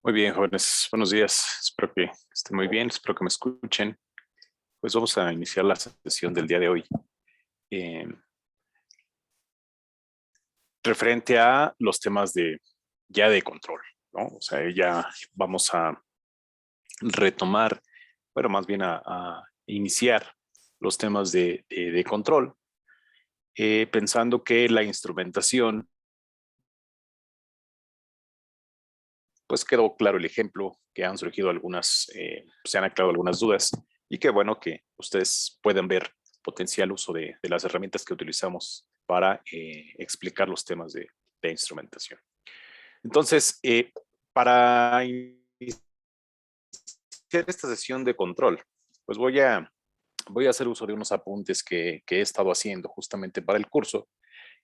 Muy bien, jóvenes. Buenos días. Espero que estén muy bien. Espero que me escuchen. Pues vamos a iniciar la sesión del día de hoy. Referente a los temas de control, ¿no? O sea, ya vamos a retomar, bueno, más bien a iniciar los temas de control, pensando que la instrumentación, pues quedó claro el ejemplo, que han surgido algunas, se han aclarado algunas dudas y que bueno que ustedes pueden ver potencial uso de las herramientas que utilizamos para explicar los temas de instrumentación. Entonces, para iniciar esta sesión de control, pues voy a hacer uso de unos apuntes que he estado haciendo justamente para el curso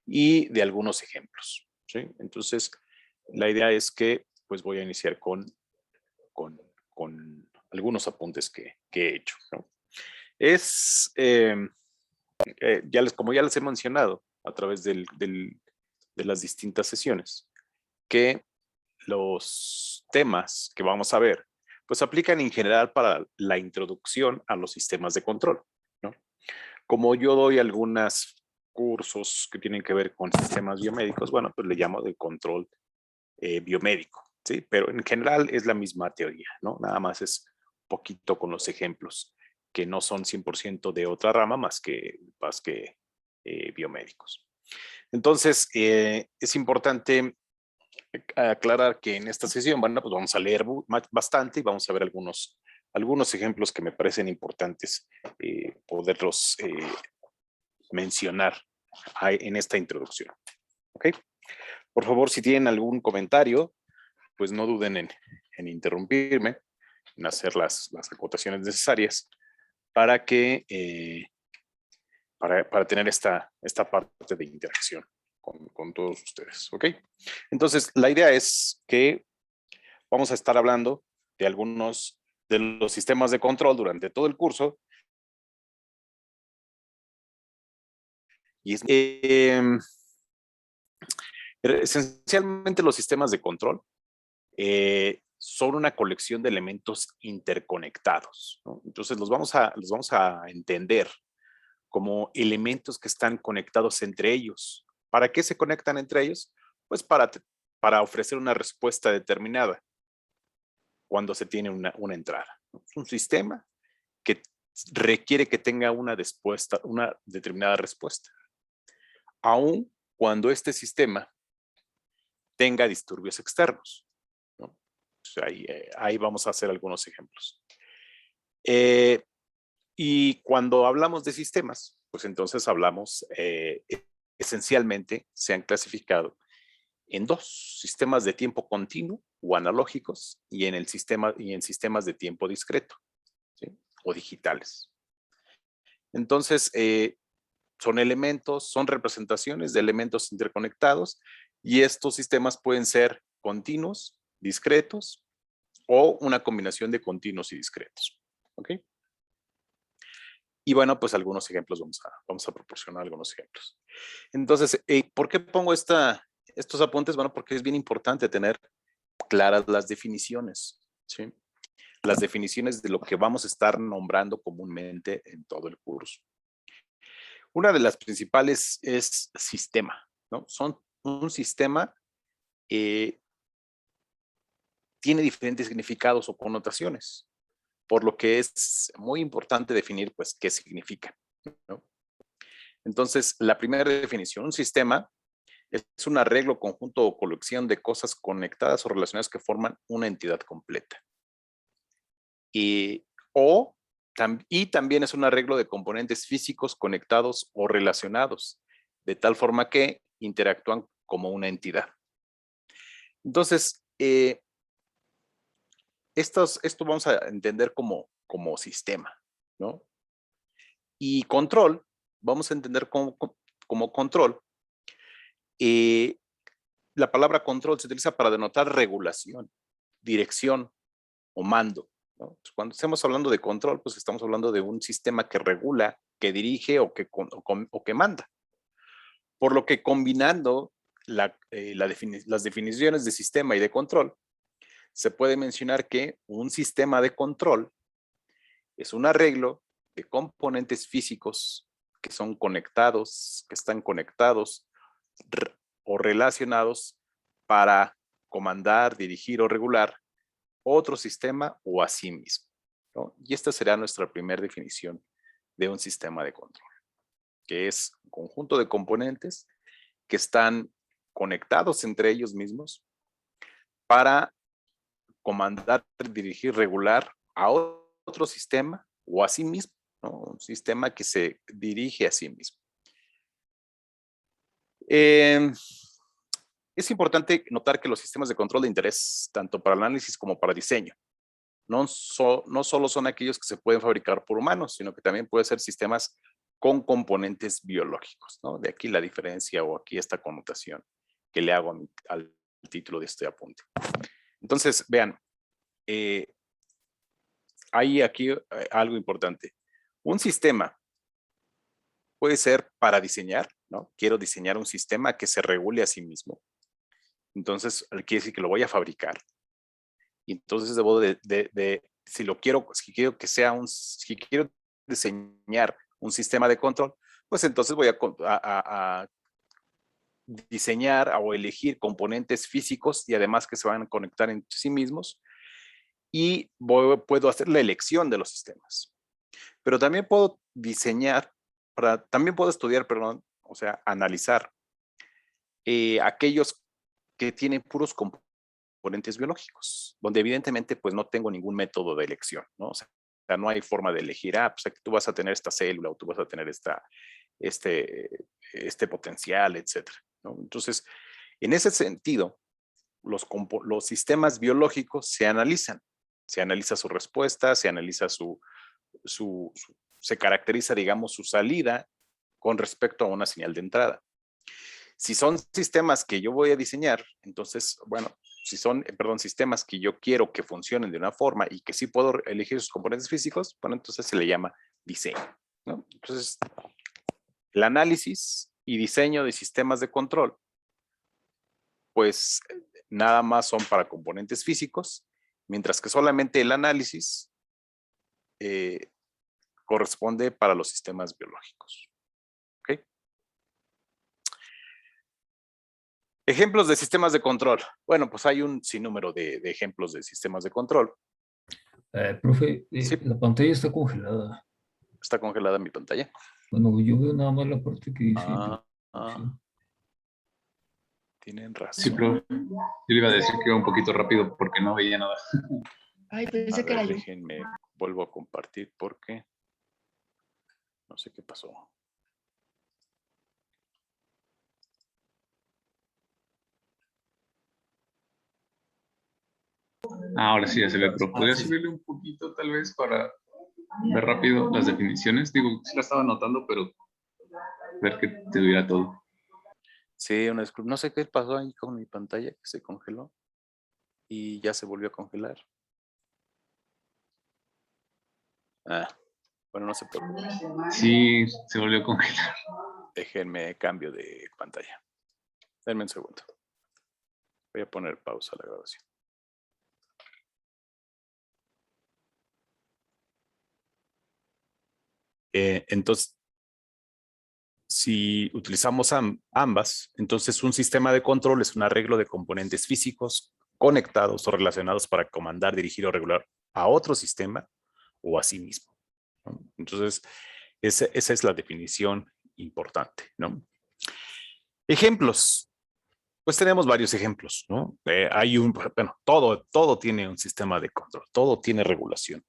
y de algunos ejemplos, ¿sí? Entonces, la idea es que pues voy a iniciar con algunos apuntes que he hecho, ¿no? Es, como ya les he mencionado a través de las distintas sesiones, que los temas que vamos a ver, pues aplican en general para la introducción a los sistemas de control, ¿no? Como yo doy algunos cursos que tienen que ver con sistemas biomédicos, bueno, pues le llamo de control biomédico, ¿sí? Pero en general es la misma teoría, ¿no? Nada más es poquito con los ejemplos que no son 100% de otra rama más que biomédicos. Entonces, es importante aclarar que en esta sesión, bueno, pues vamos a leer bastante y vamos a ver algunos ejemplos que me parecen importantes poderlos mencionar en esta introducción. ¿Ok? Por favor, si tienen algún comentario, pues no duden en interrumpirme, en hacer las acotaciones necesarias para que para tener esta parte de interacción con todos ustedes, ¿ok? Entonces, la idea es que vamos a estar hablando de algunos de los sistemas de control durante todo el curso. Y esencialmente los sistemas de control son una colección de elementos interconectados, ¿no? Entonces los vamos a entender como elementos que están conectados entre ellos. ¿Para qué se conectan entre ellos? Pues para ofrecer una respuesta determinada cuando se tiene una entrada. Es un sistema que requiere que tenga una determinada respuesta, aun cuando este sistema tenga disturbios externos, ¿no? O sea, ahí vamos a hacer algunos ejemplos. Y cuando hablamos de sistemas, pues entonces hablamos, esencialmente se han clasificado en dos: sistemas de tiempo continuo o analógicos y en sistemas de tiempo discreto, ¿sí? O digitales. Entonces, son representaciones de elementos interconectados y estos sistemas pueden ser continuos, discretos o una combinación de continuos y discretos. ¿Ok? Y bueno, pues algunos ejemplos, vamos a proporcionar algunos ejemplos. Entonces, ¿por qué pongo estos apuntes? Bueno, porque es bien importante tener claras las definiciones, ¿sí? Las definiciones de lo que vamos a estar nombrando comúnmente en todo el curso. Una de las principales es sistema, ¿no? Un sistema tiene diferentes significados o connotaciones, por lo que es muy importante definir, pues, qué significa, ¿no? Entonces, la primera definición: un sistema es un arreglo, conjunto o colección de cosas conectadas o relacionadas que forman una entidad completa. Y también es un arreglo de componentes físicos conectados o relacionados, de tal forma que interactúan como una entidad. Entonces, esto vamos a entender como sistema, ¿no? Y control, vamos a entender como control. La palabra control se utiliza para denotar regulación, dirección o mando, ¿no? Cuando estamos hablando de control, pues estamos hablando de un sistema que regula, que dirige o que manda. Por lo que combinando las definiciones de sistema y de control, se puede mencionar que un sistema de control es un arreglo de componentes físicos que son conectados, que están conectados o relacionados para comandar, dirigir o regular otro sistema o a sí mismo, ¿no? Y esta será nuestra primera definición de un sistema de control, que es un conjunto de componentes que están conectados entre ellos mismos para comandar, dirigir, regular a otro sistema o a sí mismo, ¿no? Un sistema que se dirige a sí mismo. Es importante notar que los sistemas de control de interés, tanto para análisis como para diseño, no solo son aquellos que se pueden fabricar por humanos, sino que también pueden ser sistemas con componentes biológicos, ¿no? De aquí la diferencia o aquí esta connotación que le hago al título de este apunte. Entonces, vean, hay aquí algo importante. Un sistema puede ser para diseñar, ¿no? Quiero diseñar un sistema que se regule a sí mismo. Entonces, quiere decir que lo voy a fabricar. Y entonces debo si quiero diseñar un sistema de control, pues entonces voy a diseñar o elegir componentes físicos y además que se van a conectar en sí mismos y puedo hacer la elección de los sistemas. Pero también puedo estudiar, o sea, analizar aquellos que tienen puros componentes biológicos, donde evidentemente pues no tengo ningún método de elección, ¿no? O sea, no hay forma de elegir, pues tú vas a tener esta célula o tú vas a tener este potencial, etcétera, ¿no? Entonces, en ese sentido, los sistemas biológicos se analiza su respuesta, se analiza se caracteriza, digamos, su salida con respecto a una señal de entrada. Si son sistemas que yo voy a diseñar, entonces, bueno, si son, sistemas que yo quiero que funcionen de una forma y que sí puedo elegir sus componentes físicos, bueno, entonces se le llama diseño, ¿no? Entonces, el análisis y diseño de sistemas de control, pues nada más son para componentes físicos, mientras que solamente el análisis corresponde para los sistemas biológicos. ¿Ok? Ejemplos de sistemas de control. Bueno, pues hay un sinnúmero de ejemplos de sistemas de control. Profe, Sí, la pantalla está congelada. está congelada mi pantalla. Bueno, yo veo nada más la parte que dice introducción. Tienen razón. Sí, profe. Yo le iba a decir que iba un poquito rápido porque no veía nada. Ay, pensé que era yo. Déjenme, vuelvo a compartir porque no sé qué pasó. Ahora sí ya se ve, pero ¿podría subirle un poquito tal vez para ver rápido las definiciones? Digo, sí la estaba anotando, pero ver que te tuviera todo. Sí, una disculpa. No sé qué pasó ahí con mi pantalla que se congeló y ya se volvió a congelar. Bueno, no se preocupe. Sí, se volvió a congelar. Déjenme cambio de pantalla. Denme un segundo. Voy a poner pausa a la grabación. Entonces, si utilizamos ambas, entonces un sistema de control es un arreglo de componentes físicos conectados o relacionados para comandar, dirigir o regular a otro sistema o a sí mismo, ¿no? Entonces, esa es la definición importante, ¿no? Ejemplos. Pues tenemos varios ejemplos, ¿no? Bueno, todo tiene un sistema de control, todo tiene regulación.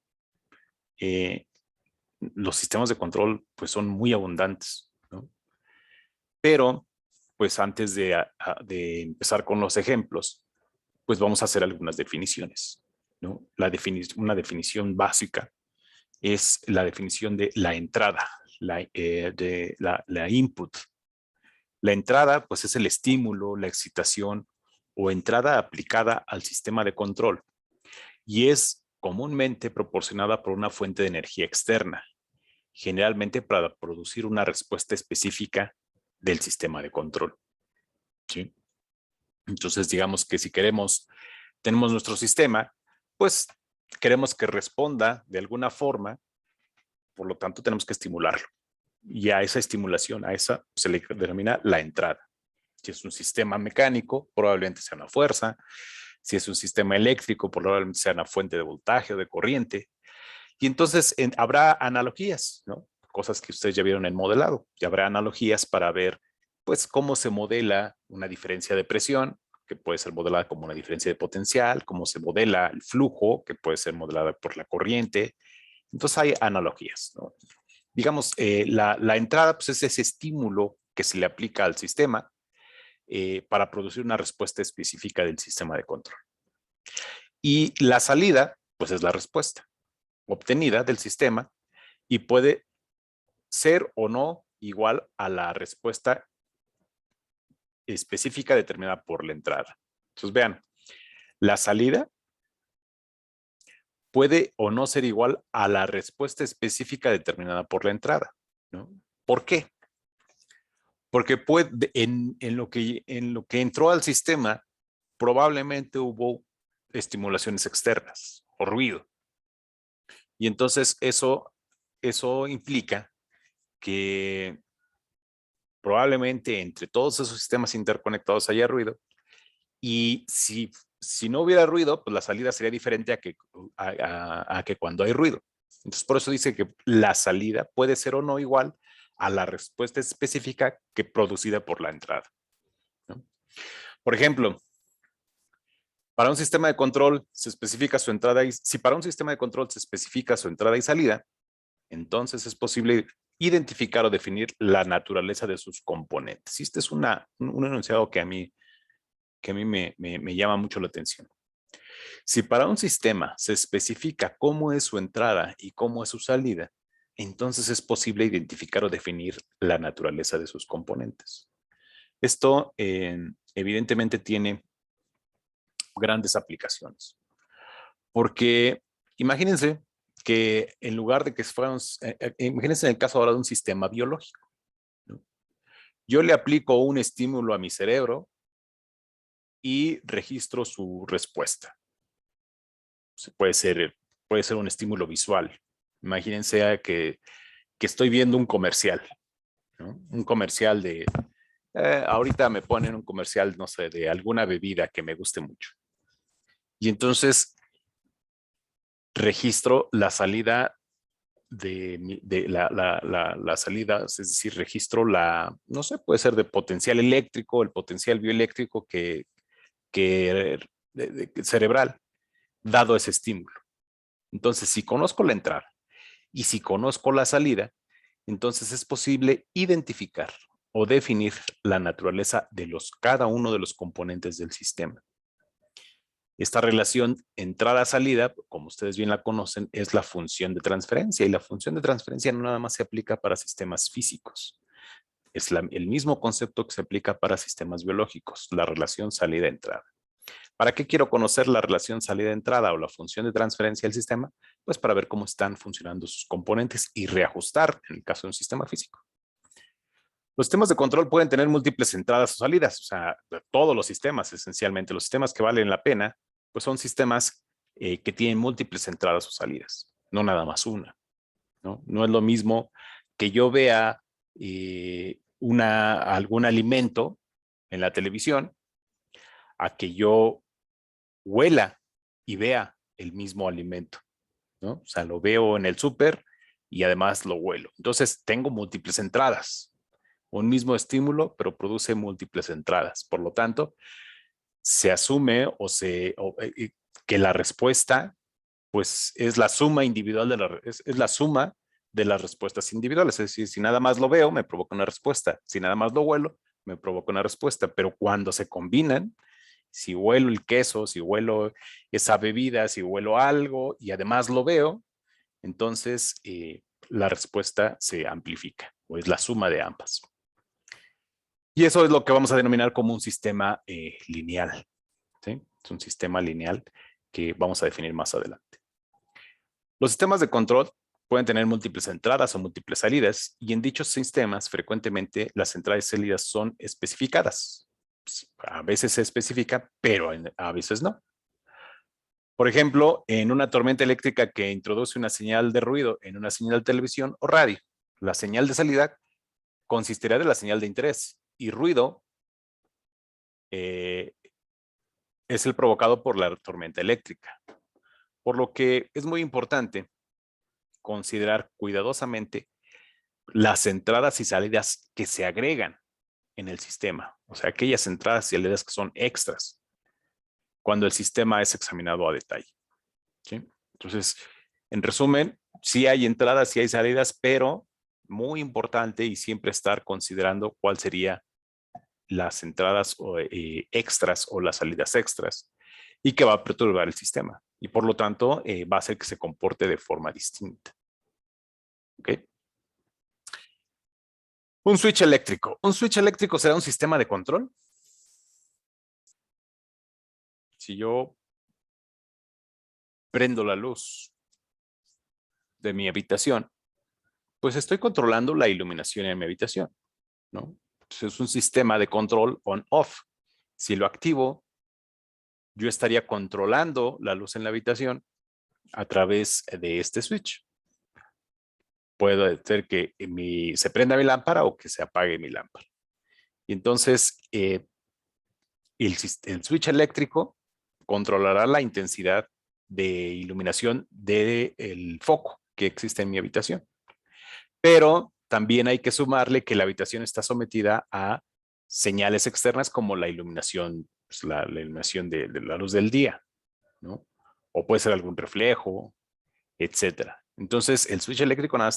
Los sistemas de control, pues, son muy abundantes, ¿no? Pero, pues, antes de empezar con los ejemplos, pues vamos a hacer algunas definiciones, ¿no? Una definición básica es la definición de la entrada, la input. La entrada, pues, es el estímulo, la excitación o entrada aplicada al sistema de control y es comúnmente proporcionada por una fuente de energía externa, generalmente para producir una respuesta específica del sistema de control, ¿sí? Entonces, digamos que si queremos tenemos nuestro sistema, pues queremos que responda de alguna forma, por lo tanto tenemos que estimularlo. Y a esa estimulación, a esa se le denomina la entrada. Si es un sistema mecánico, probablemente sea una fuerza. Si es un sistema eléctrico, probablemente sea una fuente de voltaje o de corriente. Y entonces habrá analogías, ¿no? Cosas que ustedes ya vieron en modelado. Y habrá analogías para ver, pues, cómo se modela una diferencia de presión, que puede ser modelada como una diferencia de potencial, cómo se modela el flujo, que puede ser modelada por la corriente. Entonces hay analogías, ¿no? Digamos, la entrada, pues, es ese estímulo que se le aplica al sistema para producir una respuesta específica del sistema de control. Y la salida, pues, es la respuesta obtenida del sistema y puede ser o no igual a la respuesta específica determinada por la entrada. Entonces, vean, la salida puede o no ser igual a la respuesta específica determinada por la entrada, ¿no? ¿Por qué? Porque en lo que entró al sistema, probablemente hubo estimulaciones externas o ruido. Y entonces eso implica que probablemente entre todos esos sistemas interconectados haya ruido. Y si no hubiera ruido, pues la salida sería diferente a que cuando hay ruido. Entonces, por eso dice que la salida puede ser o no igual a la respuesta específica que producida por la entrada, ¿no? Por ejemplo, para un sistema de control se especifica su entrada y si para un sistema de control se especifica su entrada y salida, entonces es posible identificar o definir la naturaleza de sus componentes. Y este es un enunciado que a mí me llama mucho la atención. Si para un sistema se especifica cómo es su entrada y cómo es su salida, entonces es posible identificar o definir la naturaleza de sus componentes. Esto evidentemente tiene grandes aplicaciones. Porque imagínense que en lugar de que fueran, imagínense en el caso ahora de un sistema biológico, ¿no? Yo le aplico un estímulo a mi cerebro y registro su respuesta. Puede ser un estímulo visual. Imagínense que estoy viendo un comercial, ¿no? Un comercial de, ahorita me ponen un comercial, no sé, de alguna bebida que me guste mucho. Y entonces registro la salida de la salida, es decir, registro no sé, puede ser de potencial eléctrico, el potencial bioeléctrico cerebral, dado ese estímulo. Entonces, si conozco la entrada y si conozco la salida, entonces es posible identificar o definir la naturaleza de cada uno de los componentes del sistema. Esta relación entrada-salida, como ustedes bien la conocen, es la función de transferencia, y la función de transferencia no nada más se aplica para sistemas físicos. Es el mismo concepto que se aplica para sistemas biológicos, la relación salida-entrada. ¿Para qué quiero conocer la relación salida-entrada o la función de transferencia del sistema? Pues para ver cómo están funcionando sus componentes y reajustar en el caso de un sistema físico. Los sistemas de control pueden tener múltiples entradas o salidas, o sea, todos los sistemas esencialmente. Los sistemas que valen la pena, pues son sistemas que tienen múltiples entradas o salidas, no nada más una, ¿no? No es lo mismo que yo vea algún alimento en la televisión a que yo huela y vea el mismo alimento, ¿no? O sea, lo veo en el súper y además lo huelo. Entonces, tengo múltiples entradas. Un mismo estímulo, pero produce múltiples entradas. Por lo tanto, se asume que la respuesta, pues, es la suma individual es la suma de las respuestas individuales. Es decir, si nada más lo veo, me provoca una respuesta. Si nada más lo huelo, me provoca una respuesta. Pero cuando se combinan, si huelo el queso, si huelo esa bebida, si huelo algo y además lo veo, entonces la respuesta se amplifica, o es la suma de ambas. Y eso es lo que vamos a denominar como un sistema lineal, ¿sí? Es un sistema lineal que vamos a definir más adelante. Los sistemas de control pueden tener múltiples entradas o múltiples salidas, y en dichos sistemas frecuentemente las entradas y salidas son especificadas. A veces se especifica, pero a veces no. Por ejemplo, en una tormenta eléctrica que introduce una señal de ruido en una señal de televisión o radio, la señal de salida consistirá de la señal de interés y ruido es el provocado por la tormenta eléctrica. Por lo que es muy importante considerar cuidadosamente las entradas y salidas que se agregan en el sistema, o sea, aquellas entradas y salidas que son extras, cuando el sistema es examinado a detalle. ¿Sí? Entonces, en resumen, sí hay entradas, sí hay salidas, pero muy importante y siempre estar considerando cuál sería las entradas extras o las salidas extras y que va a perturbar el sistema y por lo tanto va a hacer que se comporte de forma distinta. ¿Ok? Un switch eléctrico. ¿Un switch eléctrico será un sistema de control? Si yo prendo la luz de mi habitación, pues estoy controlando la iluminación en mi habitación, ¿no? Entonces es un sistema de control on-off. Si lo activo, yo estaría controlando la luz en la habitación a través de este switch. Puede ser que se prenda mi lámpara o que se apague mi lámpara. Y entonces el switch eléctrico controlará la intensidad de iluminación del foco que existe en mi habitación. Pero también hay que sumarle que la habitación está sometida a señales externas como la iluminación, pues la iluminación de la luz del día, ¿no? O puede ser algún reflejo, etcétera. Entonces, el switch eléctrico nada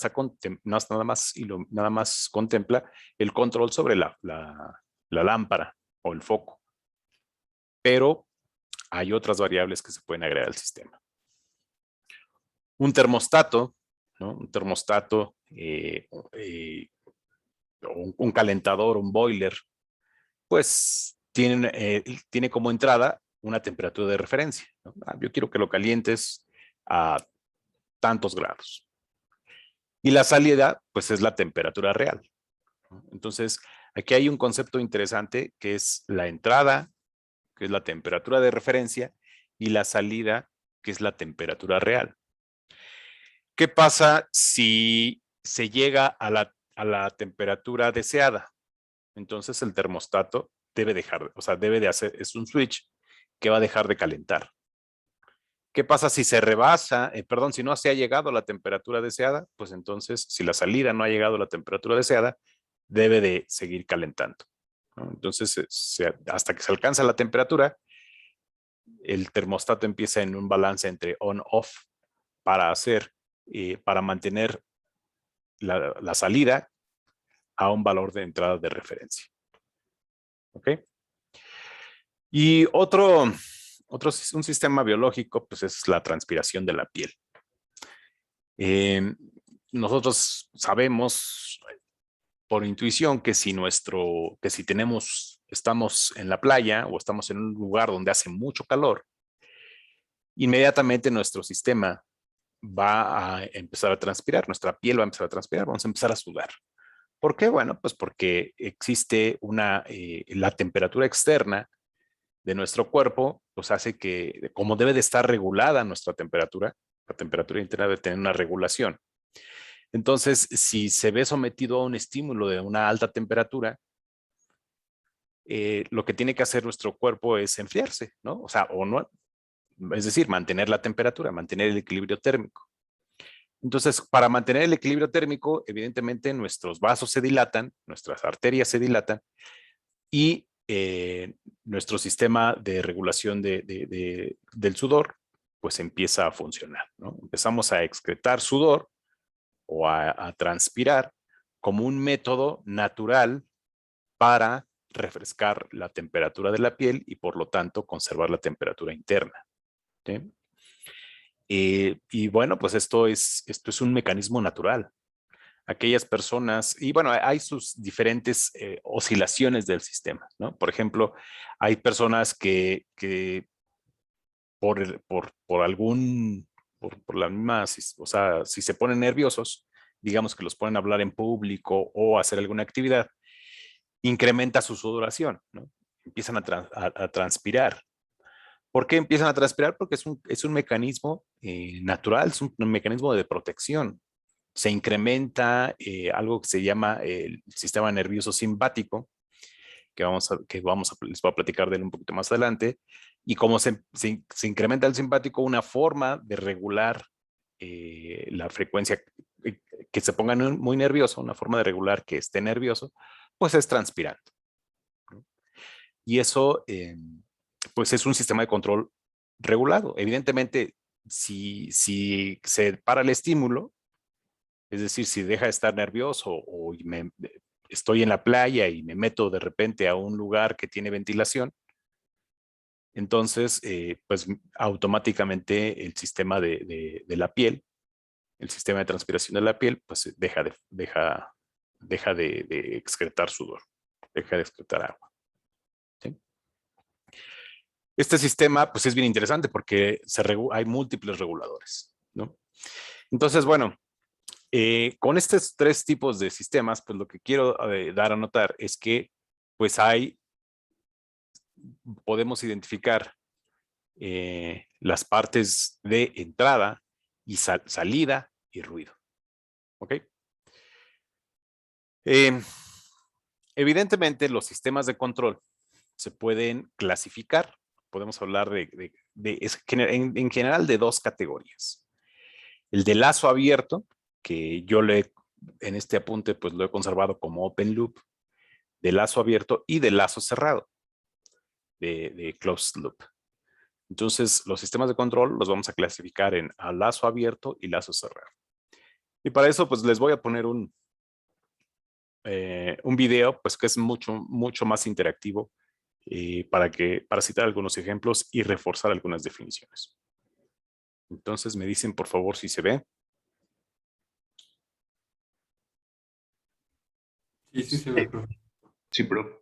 más contempla el control sobre la lámpara o el foco. Pero hay otras variables que se pueden agregar al sistema. Un termostato, ¿no? Un termostato, un calentador, un boiler, pues tiene como entrada una temperatura de referencia, ¿no? Yo quiero que lo calientes a tantos grados. Y la salida, pues es la temperatura real, ¿no? Entonces, aquí hay un concepto interesante que es la entrada, que es la temperatura de referencia, y la salida, que es la temperatura real. ¿Qué pasa si se llega a la temperatura deseada? Entonces el termostato debe dejar, o sea, debe de hacer, es un switch que va a dejar de calentar. ¿Qué pasa si se rebasa, si no se ha llegado a la temperatura deseada? Pues entonces, si la salida no ha llegado a la temperatura deseada, debe de seguir calentando, ¿no? Entonces, hasta que se alcanza la temperatura, el termostato empieza en un balance entre on-off para mantener la salida a un valor de entrada de referencia. ¿Ok? Y un sistema biológico, pues es la transpiración de la piel. Nosotros sabemos por intuición que si estamos en la playa o estamos en un lugar donde hace mucho calor, inmediatamente nuestro sistema va a empezar a transpirar, nuestra piel va a empezar a transpirar, vamos a empezar a sudar. ¿Por qué? Bueno, pues porque existe la temperatura externa de nuestro cuerpo, pues hace que, como debe de estar regulada nuestra temperatura, la temperatura interna debe tener una regulación. Entonces, si se ve sometido a un estímulo de una alta temperatura, lo que tiene que hacer nuestro cuerpo es enfriarse, ¿no? O sea, es decir, mantener la temperatura, mantener el equilibrio térmico. Entonces, para mantener el equilibrio térmico, evidentemente nuestros vasos se dilatan, nuestras arterias se dilatan y nuestro sistema de regulación del sudor, pues empieza a funcionar, ¿no? Empezamos a excretar sudor o a transpirar como un método natural para refrescar la temperatura de la piel y por lo tanto conservar la temperatura interna, ¿sí? Y bueno, pues esto es un mecanismo natural. Aquellas personas, y bueno, hay sus diferentes oscilaciones del sistema, ¿no? Por ejemplo, hay personas que por la misma, o sea, si se ponen nerviosos, digamos que los ponen a hablar en público o hacer alguna actividad, incrementa su sudoración, ¿no? Empiezan a transpirar. ¿Por qué empiezan a transpirar? Porque es un mecanismo natural, es un mecanismo de protección. Se incrementa algo que se llama el sistema nervioso simpático, les voy a platicar de él un poquito más adelante. Y como se incrementa el simpático, una forma de regular la frecuencia, que se ponga muy nervioso, una forma de regular que esté nervioso, pues es transpirando. Y eso, pues es un sistema de control regulado. Evidentemente, si se para el estímulo, es decir, si deja de estar nervioso o estoy en la playa y me meto de repente a un lugar que tiene ventilación, entonces, pues automáticamente el sistema de la piel, el sistema de transpiración de la piel, pues deja de excretar sudor, deja de excretar agua. ¿Sí? Este sistema, pues es bien interesante porque hay múltiples reguladores, ¿no? Entonces, bueno, con estos tres tipos de sistemas, pues lo que quiero dar a notar es que, pues podemos identificar las partes de entrada y salida y ruido. ¿Ok? Evidentemente, los sistemas de control se pueden clasificar. Podemos hablar en general de dos categorías. El de lazo abierto, que yo en este apunte pues lo he conservado como open loop, de lazo abierto, y de lazo cerrado, de closed loop. Entonces, los sistemas de control los vamos a clasificar en a lazo abierto y lazo cerrado. Y para eso, pues les voy a poner un video, pues que es mucho más interactivo para citar algunos ejemplos y reforzar algunas definiciones. Entonces, me dicen, por favor, si se ve. Sí, sí se ve, profe. Sí, profe.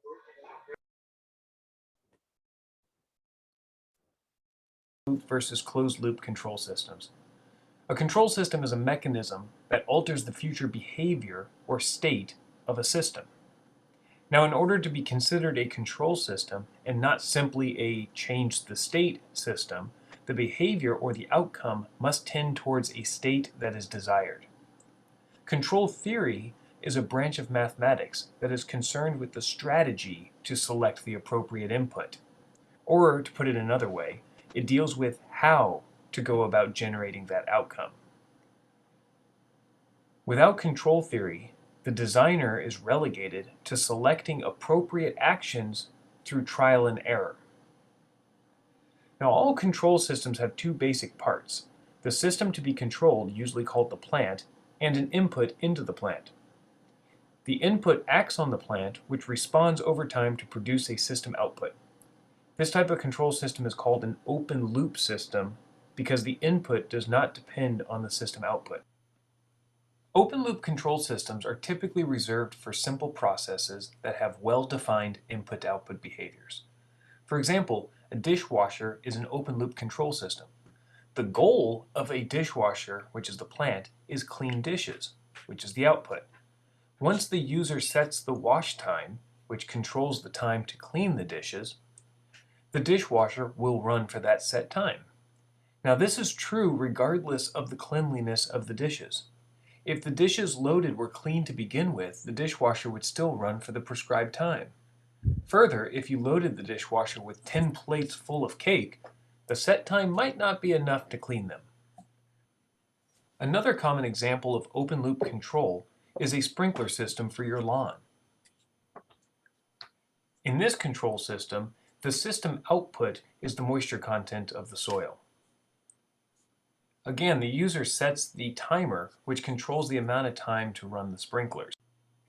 Versus closed-loop control systems. A control system is a mechanism that alters the future behavior or state of a system. Now, in order to be considered a control system and not simply a change the state system, the behavior or the outcome must tend towards a state that is desired. Control theory is a branch of mathematics that is concerned with the strategy to select the appropriate input. Or, to put it another way, it deals with how to go about generating that outcome. Without control theory, the designer is relegated to selecting appropriate actions through trial and error. Now, all control systems have two basic parts: the system to be controlled, usually called the plant, and an input into the plant. The input acts on the plant, which responds over time to produce a system output. This type of control system is called an open loop system because the input does not depend on the system output. Open loop control systems are typically reserved for simple processes that have well-defined input-output behaviors. For example, a dishwasher is an open loop control system. The goal of a dishwasher, which is the plant, is clean dishes, which is the output. Once the user sets the wash time, which controls the time to clean the dishes, the dishwasher will run for that set time. Now, this is true regardless of the cleanliness of the dishes. If the dishes loaded were clean to begin with, the dishwasher would still run for the prescribed time. Further, if you loaded the dishwasher with 10 plates full of cake, the set time might not be enough to clean them. Another common example of open loop control is a sprinkler system for your lawn. In this control system, the system output is the moisture content of the soil. Again, the user sets the timer, which controls the amount of time to run the sprinklers.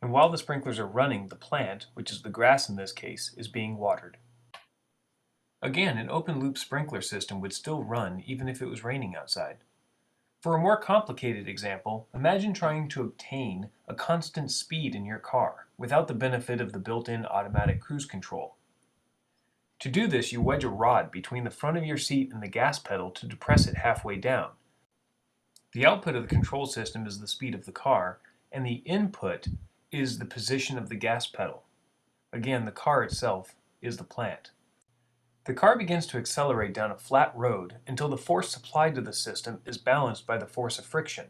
And while the sprinklers are running, the plant, which is the grass in this case, is being watered. Again, an open loop sprinkler system would still run even if it was raining outside. For a more complicated example, imagine trying to obtain a constant speed in your car without the benefit of the built-in automatic cruise control. To do this, you wedge a rod between the front of your seat and the gas pedal to depress it halfway down. The output of the control system is the speed of the car, and the input is the position of the gas pedal. Again, the car itself is the plant. The car begins to accelerate down a flat road until the force supplied to the system is balanced by the force of friction.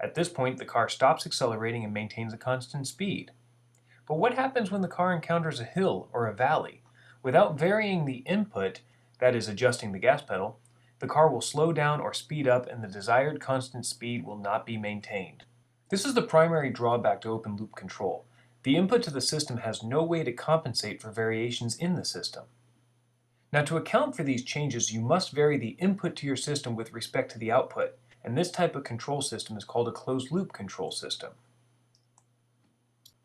At this point, the car stops accelerating and maintains a constant speed. But what happens when the car encounters a hill or a valley? Without varying the input, that is, adjusting the gas pedal, the car will slow down or speed up and the desired constant speed will not be maintained. This is the primary drawback to open loop control. The input to the system has no way to compensate for variations in the system. Now, to account for these changes, you must vary the input to your system with respect to the output, and this type of control system is called a closed-loop control system.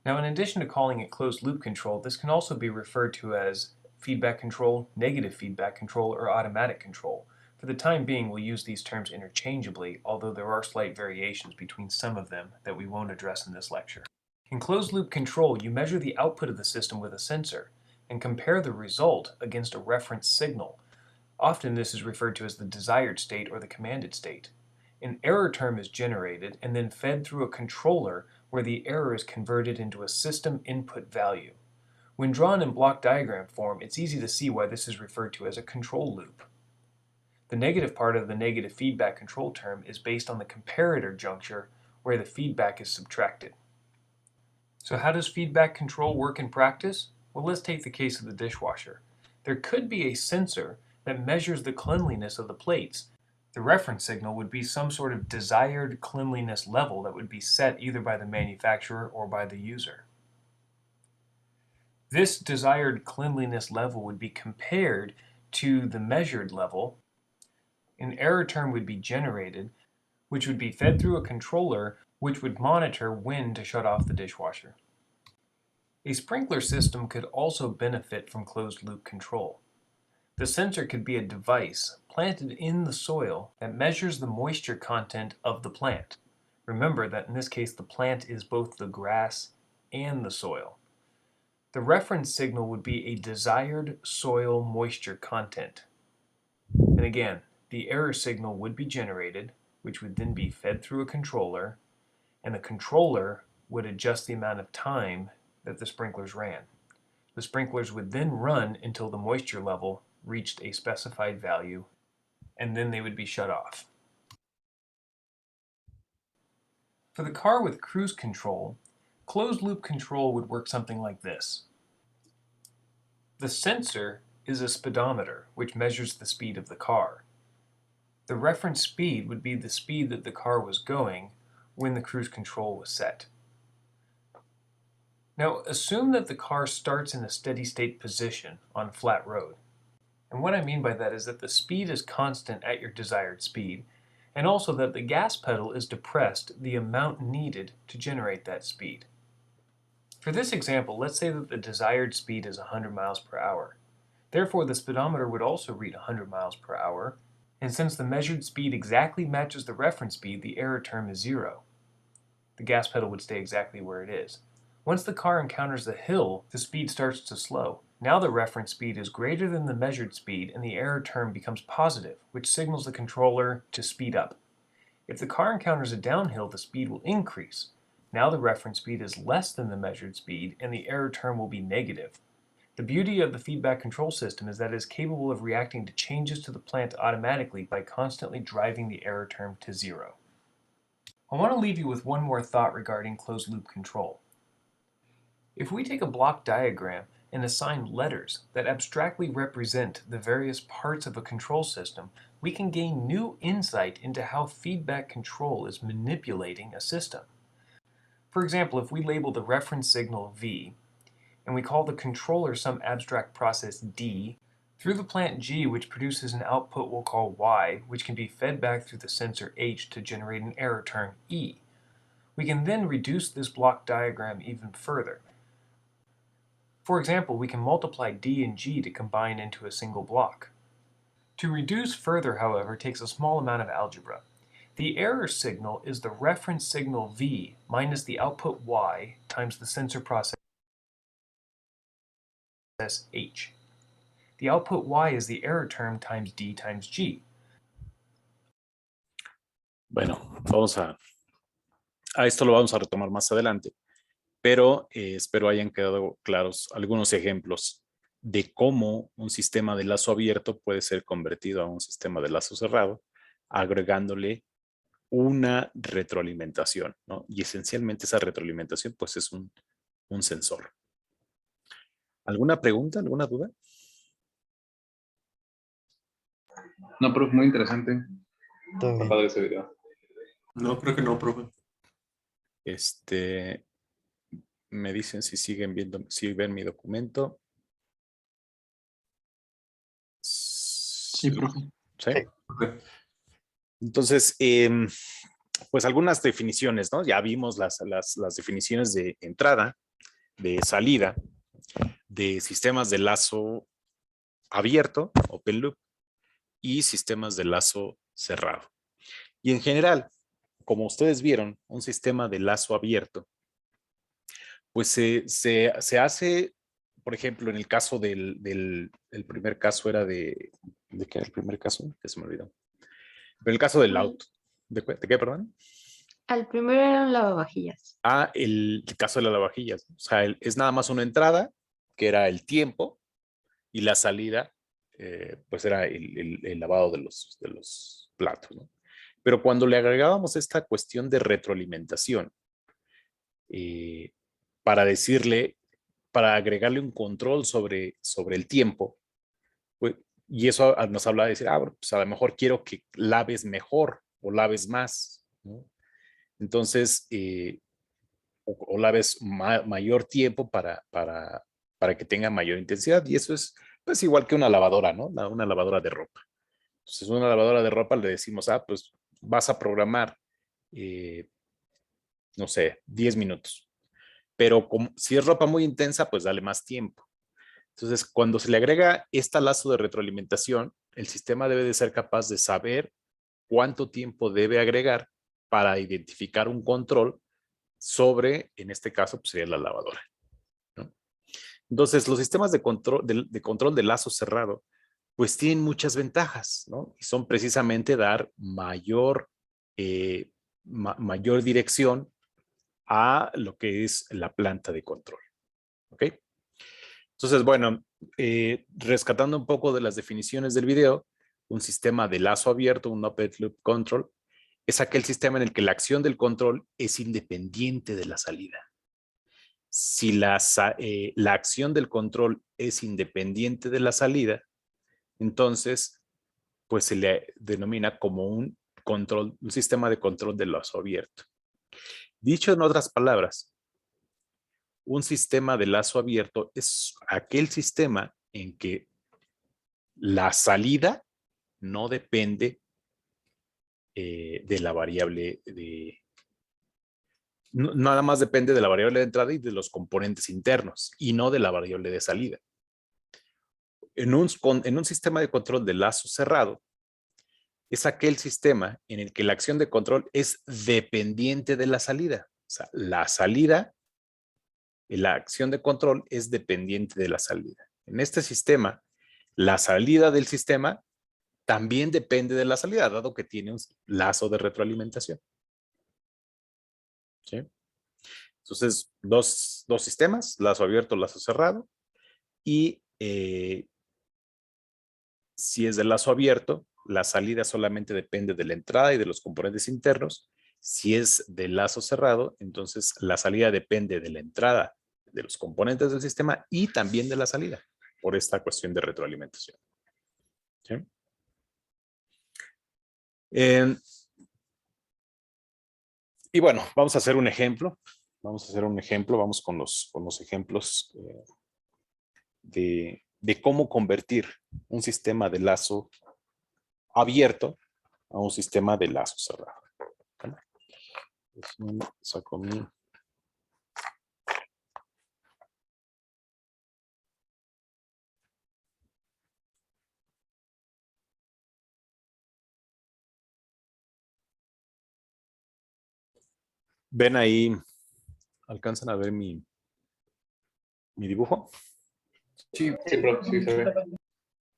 Now, in addition to calling it closed-loop control, this can also be referred to as feedback control, negative feedback control, or automatic control. For the time being, we'll use these terms interchangeably, although there are slight variations between some of them that we won't address in this lecture. In closed-loop control, you measure the output of the system with a sensor and compare the result against a reference signal. Often this is referred to as the desired state or the commanded state. An error term is generated and then fed through a controller where the error is converted into a system input value. When drawn in block diagram form, it's easy to see why this is referred to as a control loop. The negative part of the negative feedback control term is based on the comparator juncture where the feedback is subtracted. So how does feedback control work in practice? Well, let's take the case of the dishwasher. There could be a sensor that measures the cleanliness of the plates. The reference signal would be some sort of desired cleanliness level that would be set either by the manufacturer or by the user. This desired cleanliness level would be compared to the measured level. An error term would be generated, which would be fed through a controller which would monitor when to shut off the dishwasher. A sprinkler system could also benefit from closed-loop control. The sensor could be a device planted in the soil that measures the moisture content of the plant. Remember that in this case the plant is both the grass and the soil. The reference signal would be a desired soil moisture content. And again, the error signal would be generated, which would then be fed through a controller, and the controller would adjust the amount of time that the sprinklers ran. The sprinklers would then run until the moisture level reached a specified value, and then they would be shut off. For the car with cruise control, closed-loop control would work something like this. The sensor is a speedometer, which measures the speed of the car. The reference speed would be the speed that the car was going when the cruise control was set. Now, assume that the car starts in a steady state position on a flat road. And what I mean by that is that the speed is constant at your desired speed, and also that the gas pedal is depressed the amount needed to generate that speed. For this example, let's say that the desired speed is 100 miles per hour. Therefore, the speedometer would also read 100 miles per hour, and since the measured speed exactly matches the reference speed, the error term is 0. The gas pedal would stay exactly where it is. Once the car encounters the hill, the speed starts to slow. Now the reference speed is greater than the measured speed and the error term becomes positive, which signals the controller to speed up. If the car encounters a downhill, the speed will increase. Now the reference speed is less than the measured speed and the error term will be negative. The beauty of the feedback control system is that it is capable of reacting to changes to the plant automatically by constantly driving the error term to 0. I want to leave you with one more thought regarding closed-loop control. If we take a block diagram and assign letters that abstractly represent the various parts of a control system, we can gain new insight into how feedback control is manipulating a system. For example, if we label the reference signal V, and we call the controller some abstract process D, through the plant G, which produces an output we'll call Y, which can be fed back through the sensor H to generate an error term E. We can then reduce this block diagram even further. For example, we can multiply D and G to combine into a single block. To reduce further, however, takes a small amount of algebra. The error signal is the reference signal V minus the output Y times the sensor process H. The output Y is the error term times D times G. Bueno, a esto lo vamos a retomar más adelante, pero espero hayan quedado claros algunos ejemplos de cómo un sistema de lazo abierto puede ser convertido a un sistema de lazo cerrado, agregándole una retroalimentación, ¿no? Y esencialmente esa retroalimentación pues es un sensor. ¿Alguna pregunta, alguna duda? No, profe, muy interesante. Todo Está bien. padre ese video. No, creo que no, profe. Me dicen si siguen viendo, si ven mi documento. Sí, profe. ¿Sí? Sí. Ok. Entonces, pues algunas definiciones, ¿no? Ya vimos las definiciones de entrada, de salida, de sistemas de lazo abierto, open loop, y sistemas de lazo cerrado. Y en general, como ustedes vieron, un sistema de lazo abierto, pues se hace, por ejemplo, en el caso el primer caso era ¿de qué era el primer caso? Que se me olvidó. Pero el caso del auto. ¿De qué, perdón? Al primero era un lavavajillas. El caso de las lavavajillas. O sea, es nada más una entrada, que era el tiempo, y la salida, pues era el lavado de los platos, ¿no? Pero cuando le agregábamos esta cuestión de retroalimentación, para agregarle un control sobre el tiempo, pues, y eso nos habla de decir, bueno, pues a lo mejor quiero que laves mejor o laves más, ¿no? Entonces, o laves mayor tiempo para que tenga mayor intensidad, y eso es pues igual que una lavadora, ¿no? Una lavadora de ropa. Entonces, una lavadora de ropa le decimos, pues vas a programar, no sé, 10 minutos. Pero si es ropa muy intensa, pues dale más tiempo. Entonces, cuando se le agrega este lazo de retroalimentación, el sistema debe de ser capaz de saber cuánto tiempo debe agregar para identificar un control sobre, en este caso, pues sería la lavadora, ¿no? Entonces, los sistemas de control de lazo cerrado, pues tienen muchas ventajas, ¿no? Y son precisamente dar mayor dirección a lo que es la planta de control. ¿Ok? Entonces, bueno, rescatando un poco de las definiciones del video, un sistema de lazo abierto, un open loop control, es aquel sistema en el que la acción del control es independiente de la salida. Si la acción del control es independiente de la salida, entonces, pues se le denomina como un sistema de control de lazo abierto. Dicho en otras palabras, un sistema de lazo abierto es aquel sistema en que la salida no depende de la variable nada más depende de la variable de entrada y de los componentes internos, y no de la variable de salida. En un sistema de control de lazo cerrado, es aquel sistema en el que la acción de control es dependiente de la salida. O sea, la acción de control es dependiente de la salida. En este sistema, la salida del sistema también depende de la salida, dado que tiene un lazo de retroalimentación. ¿Sí? Entonces, dos sistemas, lazo abierto, lazo cerrado. Y si es de lazo abierto, la salida solamente depende de la entrada y de los componentes internos. Si es de lazo cerrado, entonces la salida depende de la entrada, de los componentes del sistema y también de la salida, por esta cuestión de retroalimentación. ¿Sí? Y bueno, vamos a hacer un ejemplo. Vamos con los ejemplos de cómo convertir un sistema de lazo abierto a un sistema de lazo cerrado. Saco mi... ¿Ven ahí? ¿Alcanzan a ver mi dibujo? Sí, profe, sí se ve.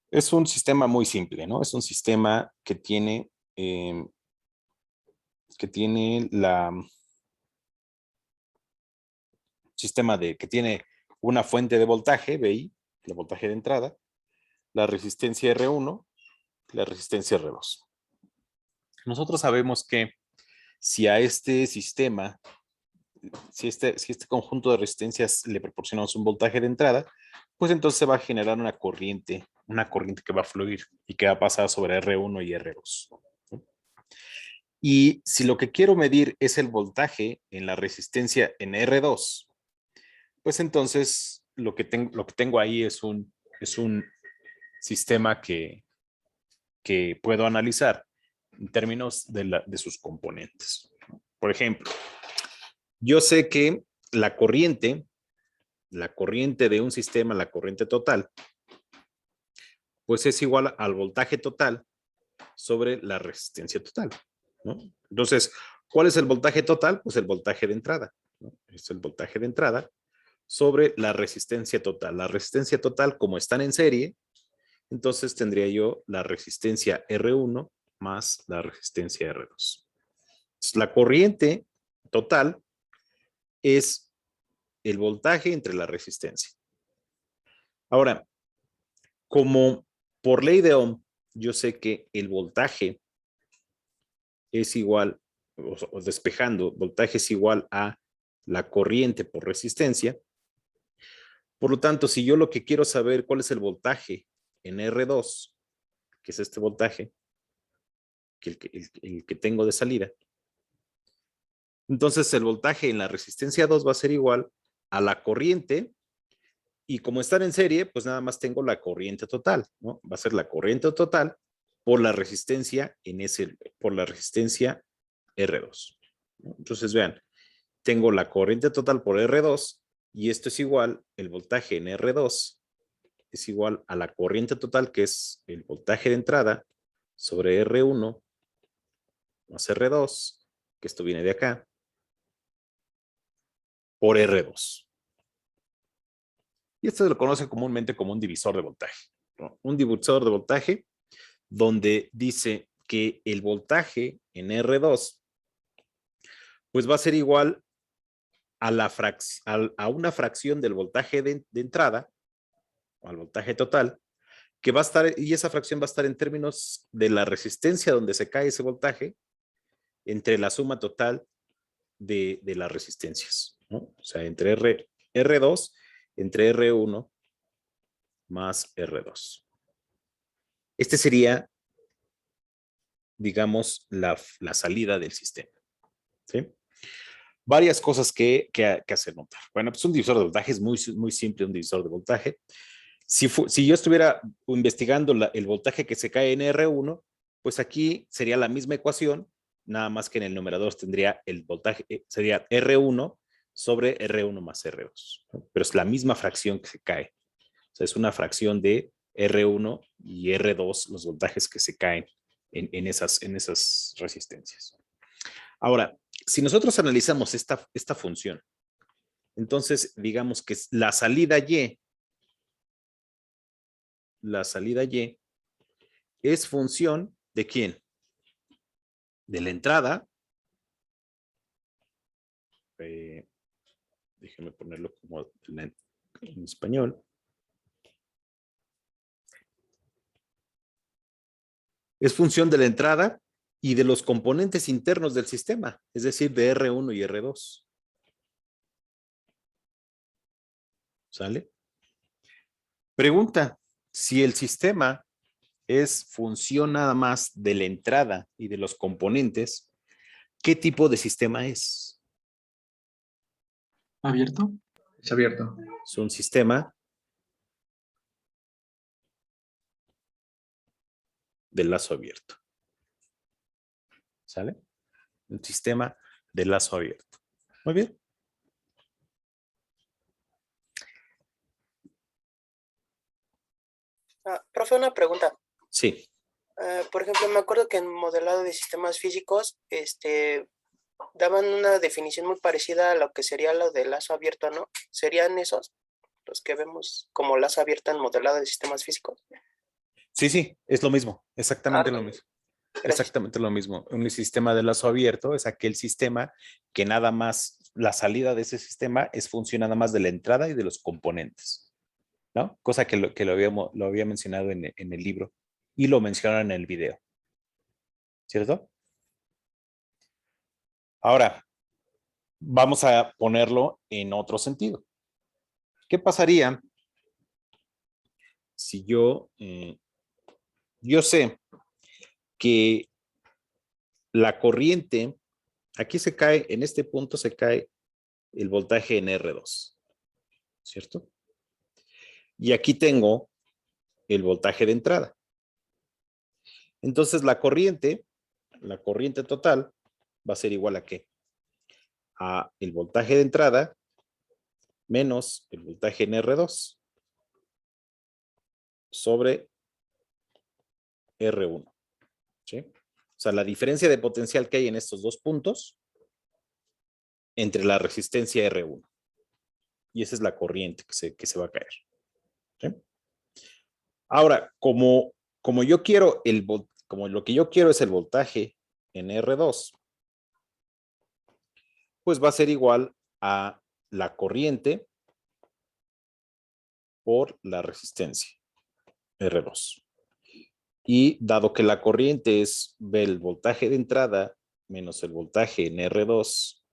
Es un sistema muy simple, ¿no? Es un sistema que tiene que tiene una fuente de voltaje, VI, el voltaje de entrada, la resistencia R1, la resistencia R2. Nosotros sabemos que si a este sistema, si este conjunto de resistencias le proporcionamos un voltaje de entrada, pues entonces se va a generar una corriente que va a fluir y que va a pasar sobre R1 y R2. Y si lo que quiero medir es el voltaje en la resistencia en R2, pues entonces lo que tengo ahí es un sistema que puedo analizar en términos de sus componentes. Por ejemplo, yo sé que la corriente de un sistema, la corriente total, pues es igual al voltaje total sobre la resistencia total, ¿no? Entonces, ¿cuál es el voltaje total? Pues el voltaje de entrada, ¿no? Es el voltaje de entrada sobre la resistencia total. La resistencia total, como están en serie, entonces tendría yo la resistencia R1 más la resistencia R2. Entonces, la corriente total es el voltaje entre la resistencia. Ahora, como por ley de Ohm, yo sé que el voltaje es igual, o despejando, voltaje es igual a la corriente por resistencia. Por lo tanto, si yo lo que quiero saber cuál es el voltaje en R2, que es este voltaje, el que tengo de salida, entonces el voltaje en la resistencia 2 va a ser igual a la corriente, y como están en serie, pues nada más tengo la corriente total, ¿no? Va a ser la corriente total por la resistencia por la resistencia R2, ¿no? Entonces vean, tengo la corriente total por R2 y esto es igual, el voltaje en R2 es igual a la corriente total, que es el voltaje de entrada sobre R1 más R2, que esto viene de acá, por R2. Y esto se lo conoce comúnmente como un divisor de voltaje, ¿no? Un divisor de voltaje donde dice que el voltaje en R2 pues va a ser igual a una fracción del voltaje de entrada, o al voltaje total, que va a estar, y esa fracción va a estar en términos de la resistencia donde se cae ese voltaje, entre la suma total de las resistencias, ¿no? O sea, entre R2, entre R1 más R2. Este sería, digamos, la salida del sistema, ¿sí? Varias cosas que hacer notar. Bueno, pues un divisor de voltaje es muy, muy simple, un divisor de voltaje. Si yo estuviera investigando el voltaje que se cae en R1, pues aquí sería la misma ecuación, nada más que en el numerador tendría el voltaje, sería R1 sobre R1 más R2, ¿no? Pero es la misma fracción que se cae. O sea, es una fracción de R1 y R2, los voltajes que se caen en esas resistencias. Ahora, si nosotros analizamos esta función, entonces digamos que la salida Y es función ¿de quién? De la entrada. Déjenme ponerlo como en español. Es función de la entrada y de los componentes internos del sistema, es decir, de R1 y R2. ¿Sale? Pregunta, si el sistema es función nada más de la entrada y de los componentes, ¿qué tipo de sistema es? ¿Abierto? Es abierto. Es un sistema de lazo abierto. ¿Sale? Un sistema de lazo abierto. Muy bien. Profe, una pregunta. Sí. Por ejemplo, me acuerdo que en modelado de sistemas físicos, daban una definición muy parecida a lo que sería lo de lazo abierto, ¿no? ¿Serían esos los que vemos como lazo abierto en modelado de sistemas físicos? Sí, es lo mismo, exactamente lo mismo. Gracias. Exactamente lo mismo. Un sistema de lazo abierto es aquel sistema que nada más, la salida de ese sistema es función nada más de la entrada y de los componentes. ¿no? Cosa que lo había mencionado en el libro y lo mencionaron en el video. ¿Cierto? Ahora, vamos a ponerlo en otro sentido. ¿Qué pasaría si yo sé que la corriente, aquí se cae, en este punto se cae el voltaje en R2, ¿cierto? Y aquí tengo el voltaje de entrada. Entonces la corriente total va a ser igual a ¿qué? A el voltaje de entrada menos el voltaje en R2 sobre R1, ¿sí? O sea, la diferencia de potencial que hay en estos dos puntos entre la resistencia R1. Y esa es la corriente que se va a caer, ¿sí? Ahora, como yo quiero como lo que yo quiero es el voltaje en R2, pues va a ser igual a la corriente por la resistencia R2. Y dado que la corriente es el voltaje de entrada menos el voltaje en R2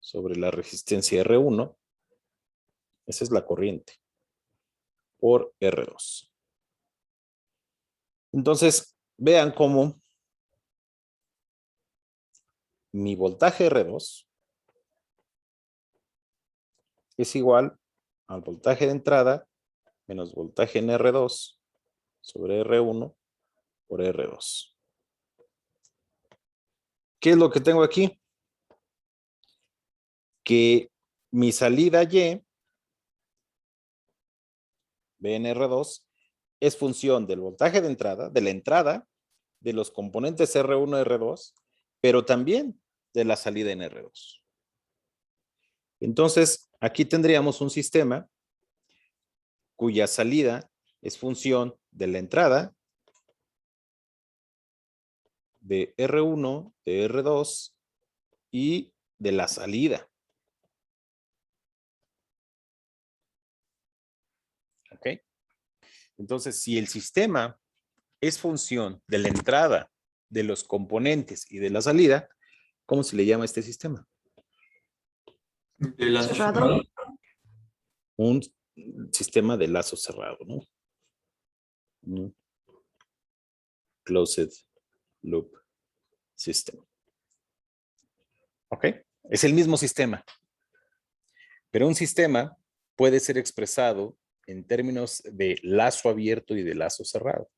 sobre la resistencia R1, esa es la corriente por R2. Entonces, vean cómo mi voltaje R2 es igual al voltaje de entrada menos voltaje en R2 sobre R1 por R2. ¿Qué es lo que tengo aquí? Que mi salida Y, B en R2, es función del voltaje de entrada, de la entrada, de los componentes R1 y R2, pero también de la salida en R2. Entonces, aquí tendríamos un sistema cuya salida es función de la entrada, de R1, de R2 y de la salida. ¿Ok? Entonces, si el sistema es función de la entrada, de los componentes y de la salida, ¿cómo se le llama a este sistema? ¿De lazo Cerrado. cerrado? Un sistema de lazo cerrado, ¿no? Un closed loop system. ¿Ok? Es el mismo sistema. Pero un sistema puede ser expresado en términos de lazo abierto y de lazo cerrado.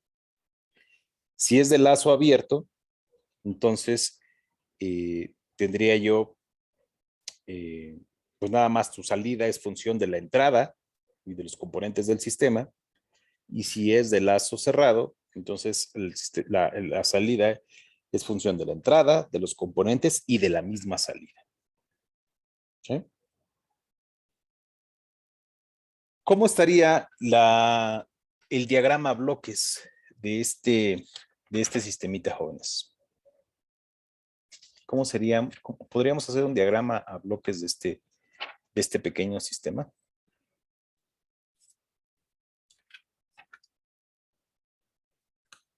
Si es de lazo abierto, entonces tendría yo, pues nada más tu salida es función de la entrada y de los componentes del sistema. Y si es de lazo cerrado, entonces la salida es función de la entrada, de los componentes y de la misma salida. ¿Sí? ¿Cómo estaría el diagrama a bloques de este sistemita, jóvenes? ¿Cómo sería? ¿Podríamos hacer un diagrama a bloques de este pequeño sistema?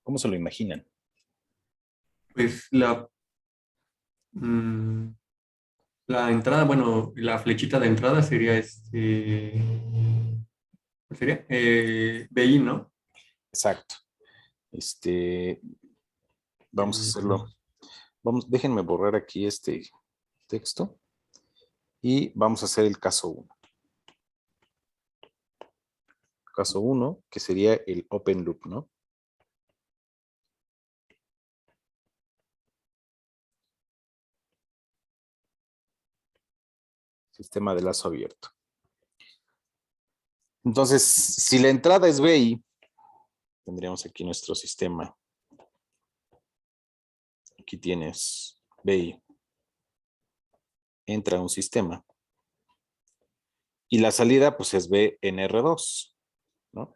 ¿Cómo se lo imaginan? Pues la entrada, bueno, la flechita de entrada sería ¿cuál sería? BI, ¿no? Exacto. Vamos a hacerlo. Déjenme borrar aquí este texto y vamos a hacer el caso 1. Caso 1, que sería el open loop, ¿no? Sistema de lazo abierto. Entonces, si la entrada es BI, tendríamos aquí nuestro sistema. Aquí tienes BI. Entra un sistema. Y la salida, pues es B en R2, ¿no?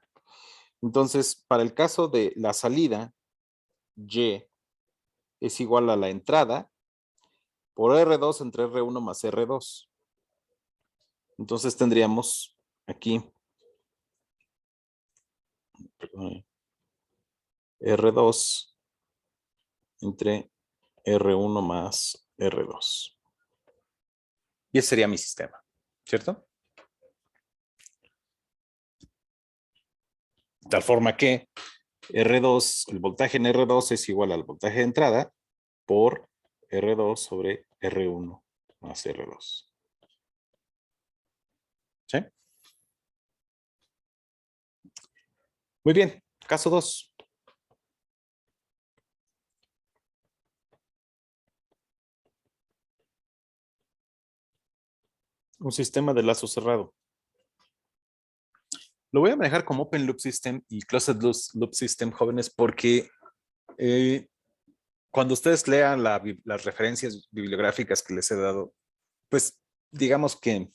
Entonces, para el caso de la salida, Y es igual a la entrada por R2 entre R1 más R2. Entonces tendríamos aquí R2 entre R1 más R2. Y ese sería mi sistema, ¿cierto? De tal forma que R2, el voltaje en R2 es igual al voltaje de entrada por R2 sobre R1 más R2. ¿Sí? Muy bien, caso 2. Un sistema de lazo cerrado. Lo voy a manejar como Open Loop System y Closed Loop System, jóvenes, porque cuando ustedes lean las referencias bibliográficas que les he dado, pues digamos que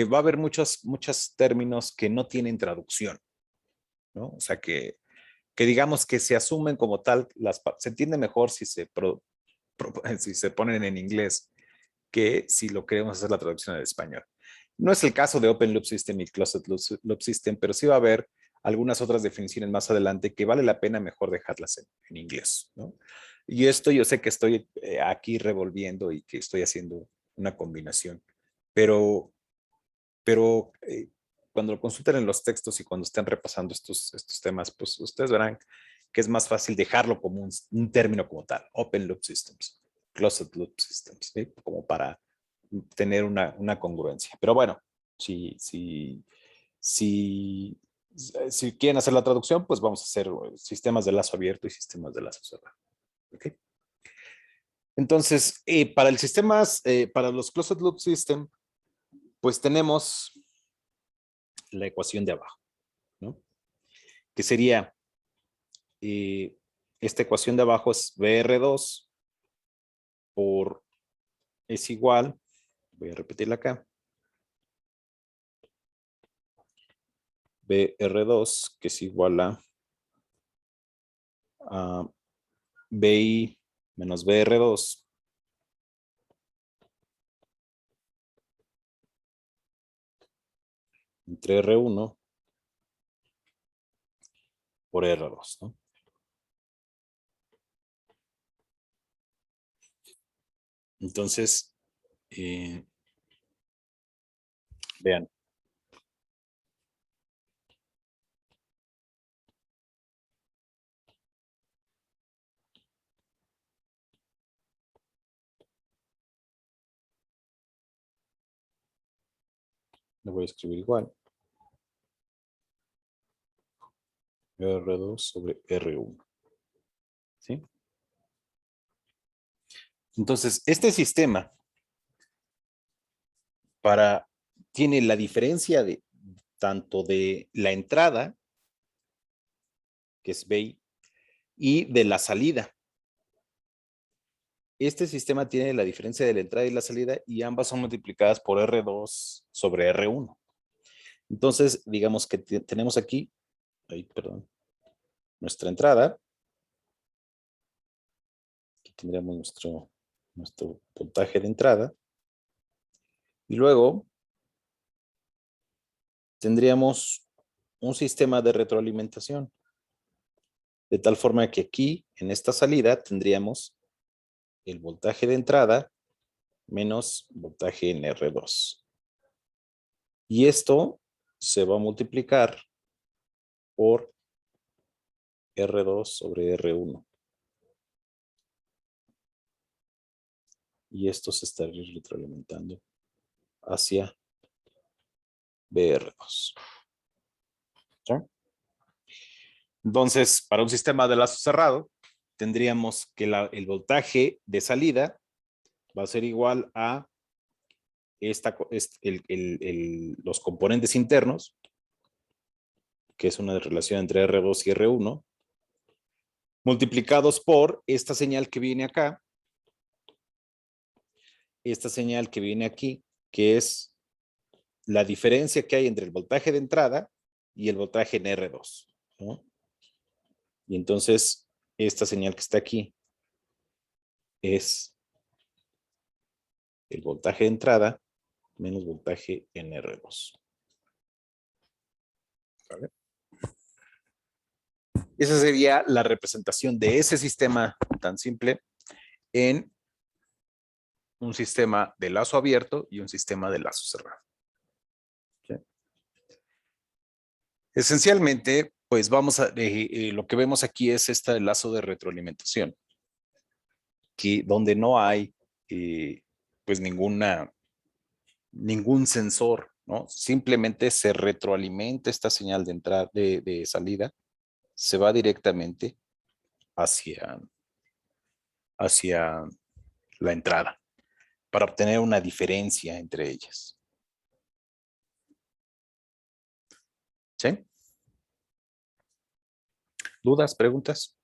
va a haber muchos términos que no tienen traducción, ¿no? O sea, que digamos que se asumen como tal, se entiende mejor si se ponen en inglés que si lo queremos hacer la traducción al español. No es el caso de Open Loop System y Closed Loop System, pero sí va a haber algunas otras definiciones más adelante que vale la pena mejor dejarlas en inglés, ¿no? Y esto yo sé que estoy aquí revolviendo y que estoy haciendo una combinación, pero cuando lo consulten en los textos y cuando estén repasando estos temas, pues ustedes verán que es más fácil dejarlo como un término como tal, Open Loop Systems, Closed Loop Systems, ¿sí? Como para tener una congruencia. Pero bueno, si quieren hacer la traducción, pues vamos a hacer sistemas de lazo abierto y sistemas de lazo cerrado. ¿Okay? Entonces, para los Closed Loop System, pues tenemos la ecuación de abajo, ¿no? Que sería, esta ecuación de abajo es BR2 es igual, voy a repetirla acá, BR2, que es igual a BI menos BR2 entre R1 por R2, ¿no? Entonces, vean. Lo voy a escribir igual. R2 sobre R1. ¿Sí? Entonces, este sistema tiene la diferencia de tanto de la entrada, que es BI, y de la salida. Este sistema tiene la diferencia de la entrada y la salida y ambas son multiplicadas por R2 sobre R1. Entonces, digamos que tenemos aquí, nuestra entrada. Aquí tendríamos nuestro voltaje de entrada. Y luego tendríamos un sistema de retroalimentación. De tal forma que aquí, en esta salida, tendríamos el voltaje de entrada menos voltaje en R2. Y esto se va a multiplicar por R2 sobre R1. Y esto se estaría retroalimentando hacia BR2. ¿Sí? Entonces, para un sistema de lazo cerrado, tendríamos que el voltaje de salida va a ser igual a los componentes internos, que es una relación entre R2 y R1, multiplicados por esta señal que viene acá, esta señal que viene aquí, que es la diferencia que hay entre el voltaje de entrada y el voltaje en R2, ¿no? Y entonces, esta señal que está aquí es el voltaje de entrada menos voltaje en R2. ¿Vale? Esa sería la representación de ese sistema tan simple en un sistema de lazo abierto y un sistema de lazo cerrado. ¿Sí? Esencialmente, pues vamos a, lo que vemos aquí es este lazo de retroalimentación, donde no hay pues ningún sensor, ¿no? Simplemente se retroalimenta esta señal de entrada, de salida, se va directamente hacia la entrada para obtener una diferencia entre ellas. ¿Sí? ¿Dudas, preguntas?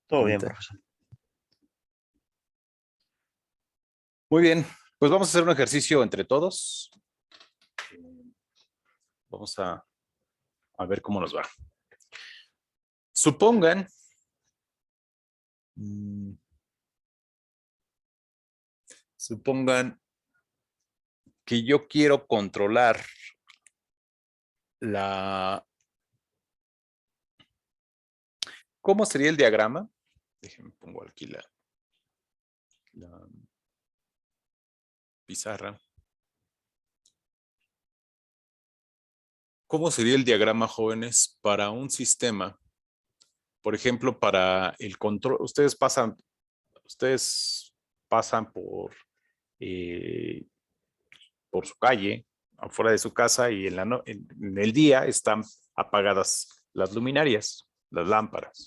Todo bien, profesor. Muy bien, pues vamos a hacer un ejercicio entre todos. Vamos a ver cómo nos va. Supongan que yo quiero controlar ¿cómo sería el diagrama? Déjenme pongo aquí la pizarra. ¿Cómo sería el diagrama, jóvenes, para un sistema? Por ejemplo, para el control, ustedes pasan por su calle, afuera de su casa, y en el día están apagadas las luminarias, las lámparas.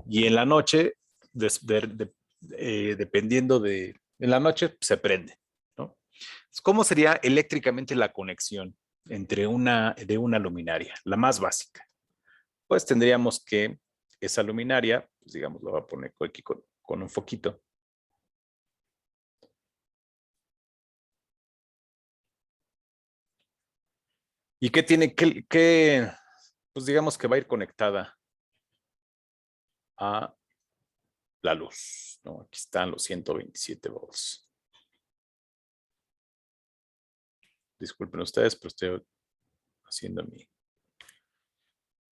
Y en la noche, dependiendo en la noche, se prende, ¿no? ¿Cómo sería eléctricamente la conexión entre de una luminaria, la más básica? Pues tendríamos que esa luminaria, pues digamos, lo voy a poner aquí con un foquito. ¿Y qué tiene pues digamos que va a ir conectada a la luz, ¿no? Aquí están los 127 volts. Disculpen ustedes, pero estoy haciendo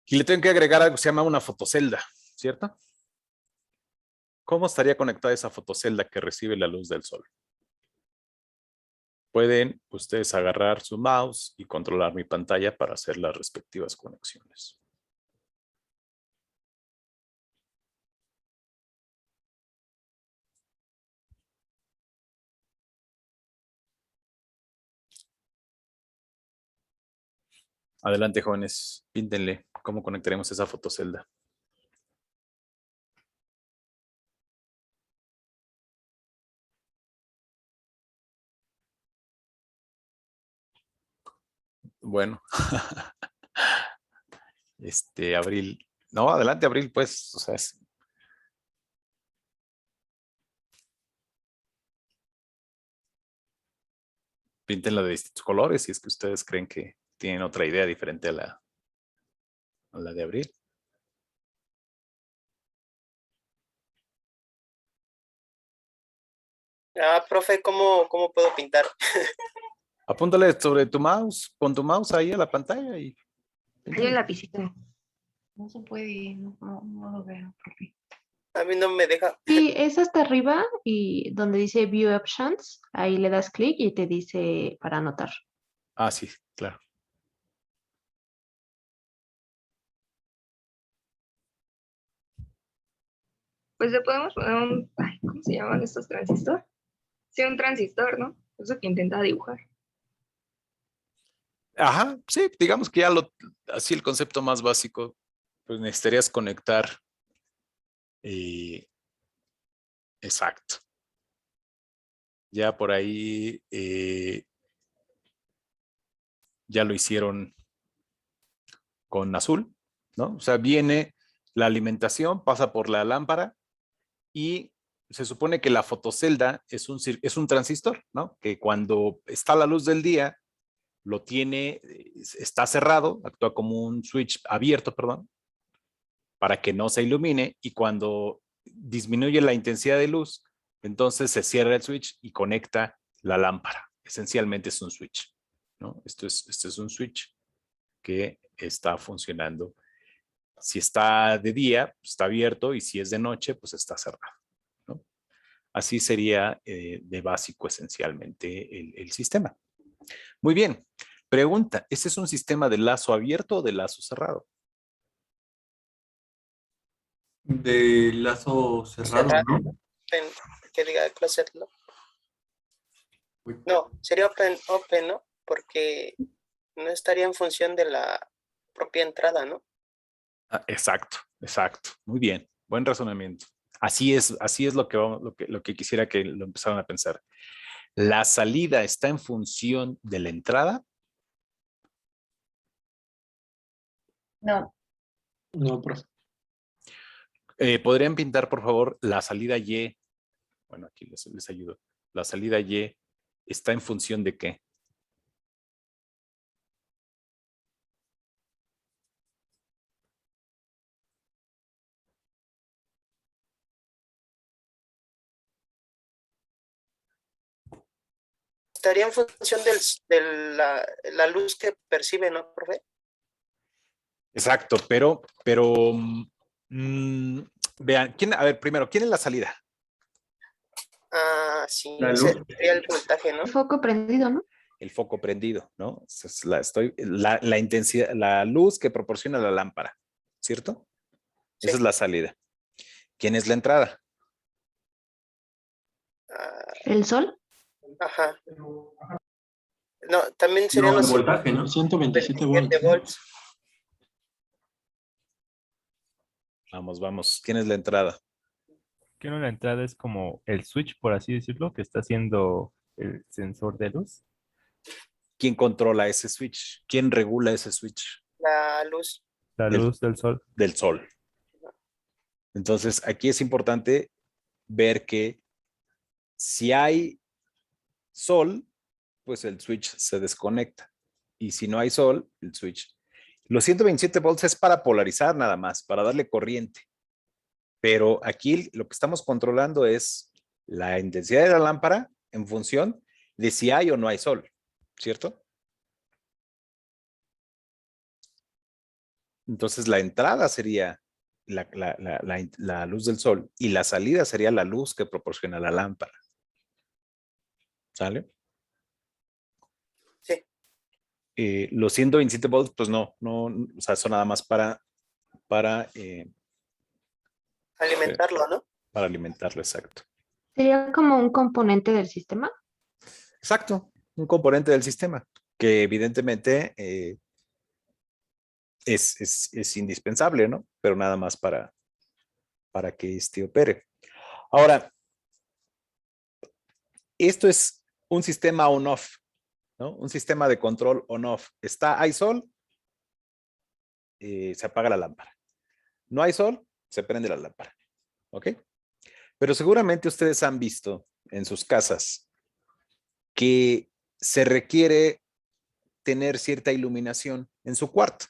y le tengo que agregar algo que se llama una fotocelda, ¿cierto? ¿Cómo estaría conectada esa fotocelda que recibe la luz del sol? Pueden ustedes agarrar su mouse y controlar mi pantalla para hacer las respectivas conexiones. Adelante, jóvenes, píntenle cómo conectaremos esa fotocelda. Bueno. Abril. No, adelante, Abril, pues, o sea, píntenla de distintos colores si es que ustedes creen que tienen otra idea diferente a la de Abril. Profe, ¿cómo puedo pintar? Apúntale sobre tu mouse, con tu mouse ahí a la pantalla y... Hay un lapicito. No se puede, no lo veo, profe. A mí no me deja. Sí, es hasta arriba y donde dice View Options, ahí le das clic y te dice para anotar. Ah, sí, claro. Pues le podemos poner ¿cómo se llaman estos transistores? Sí, un transistor, ¿no? Eso que intenta dibujar. Ajá, sí, digamos que ya así el concepto más básico, pues necesitarías conectar. Exacto. Ya por ahí ya lo hicieron con azul, ¿no? O sea, viene la alimentación, pasa por la lámpara y se supone que la fotocelda es un transistor, ¿no? Que cuando está la luz del día, está cerrado, actúa como un switch abierto, perdón, para que no se ilumine, y cuando disminuye la intensidad de luz, Entonces se cierra el switch y conecta la lámpara. Esencialmente es un switch, ¿no? Este es un switch que está funcionando. Si está de día, pues está abierto, y si es de noche, pues está cerrado, ¿no? Así sería de básico esencialmente el sistema. Muy bien. Pregunta, ¿este es un sistema de lazo abierto o de lazo cerrado? De lazo cerrado, Cerrado. ¿no? Que diga closet lock. Uy. No, sería open, ¿no? Porque no estaría en función de la propia entrada, ¿no? Exacto, exacto. Muy bien. Buen razonamiento. Así es lo que quisiera que lo empezaran a pensar. ¿La salida está en función de la entrada? No. No, profe. ¿Podrían pintar, por favor, la salida Y? Bueno, aquí les ayudo. La salida Y está en función de qué? Estaría en función de la luz que percibe, ¿no, profe? Exacto, pero vean, a ver, primero, ¿quién es la salida? Ah, sí, La ese luz. sería el voltaje, ¿no? El foco prendido, ¿no? El foco prendido, ¿no? Esa es la intensidad, la luz que proporciona la lámpara, ¿cierto? Sí. Esa es la salida. ¿Quién es la entrada? Ah, El sol. ajá. No, también serían No, el los voltaje, ¿no? 127 27 volts. ¿no? volts. Vamos. ¿Quién es la entrada? Que no, la entrada es como el switch, por así decirlo, que está haciendo el sensor de luz. ¿Quién controla ese switch? ¿Quién regula ese switch? La luz. La Del- luz del sol. Del sol. Entonces, aquí es importante ver que si hay sol, pues el switch se desconecta. Y si no hay sol, el switch. Los 127 volts es para polarizar nada más, para darle corriente. Pero aquí lo que estamos controlando es la intensidad de la lámpara en función de si hay o no hay sol, ¿cierto? Entonces la entrada sería la luz del sol y la salida sería la luz que proporciona la lámpara. ¿Sale? Sí. Los 127 volts, pues no, o sea, son nada más para Alimentarlo, ¿no? para alimentarlo, exacto. Sería como un componente del sistema. Exacto, un componente del sistema que evidentemente es indispensable, ¿no? Pero nada más para que opere. Ahora, esto es un sistema on-off, ¿no? Un sistema de control on-off. Hay sol, se apaga la lámpara. No hay sol, se prende la lámpara. ¿Ok? Pero seguramente ustedes han visto en sus casas que se requiere tener cierta iluminación en su cuarto.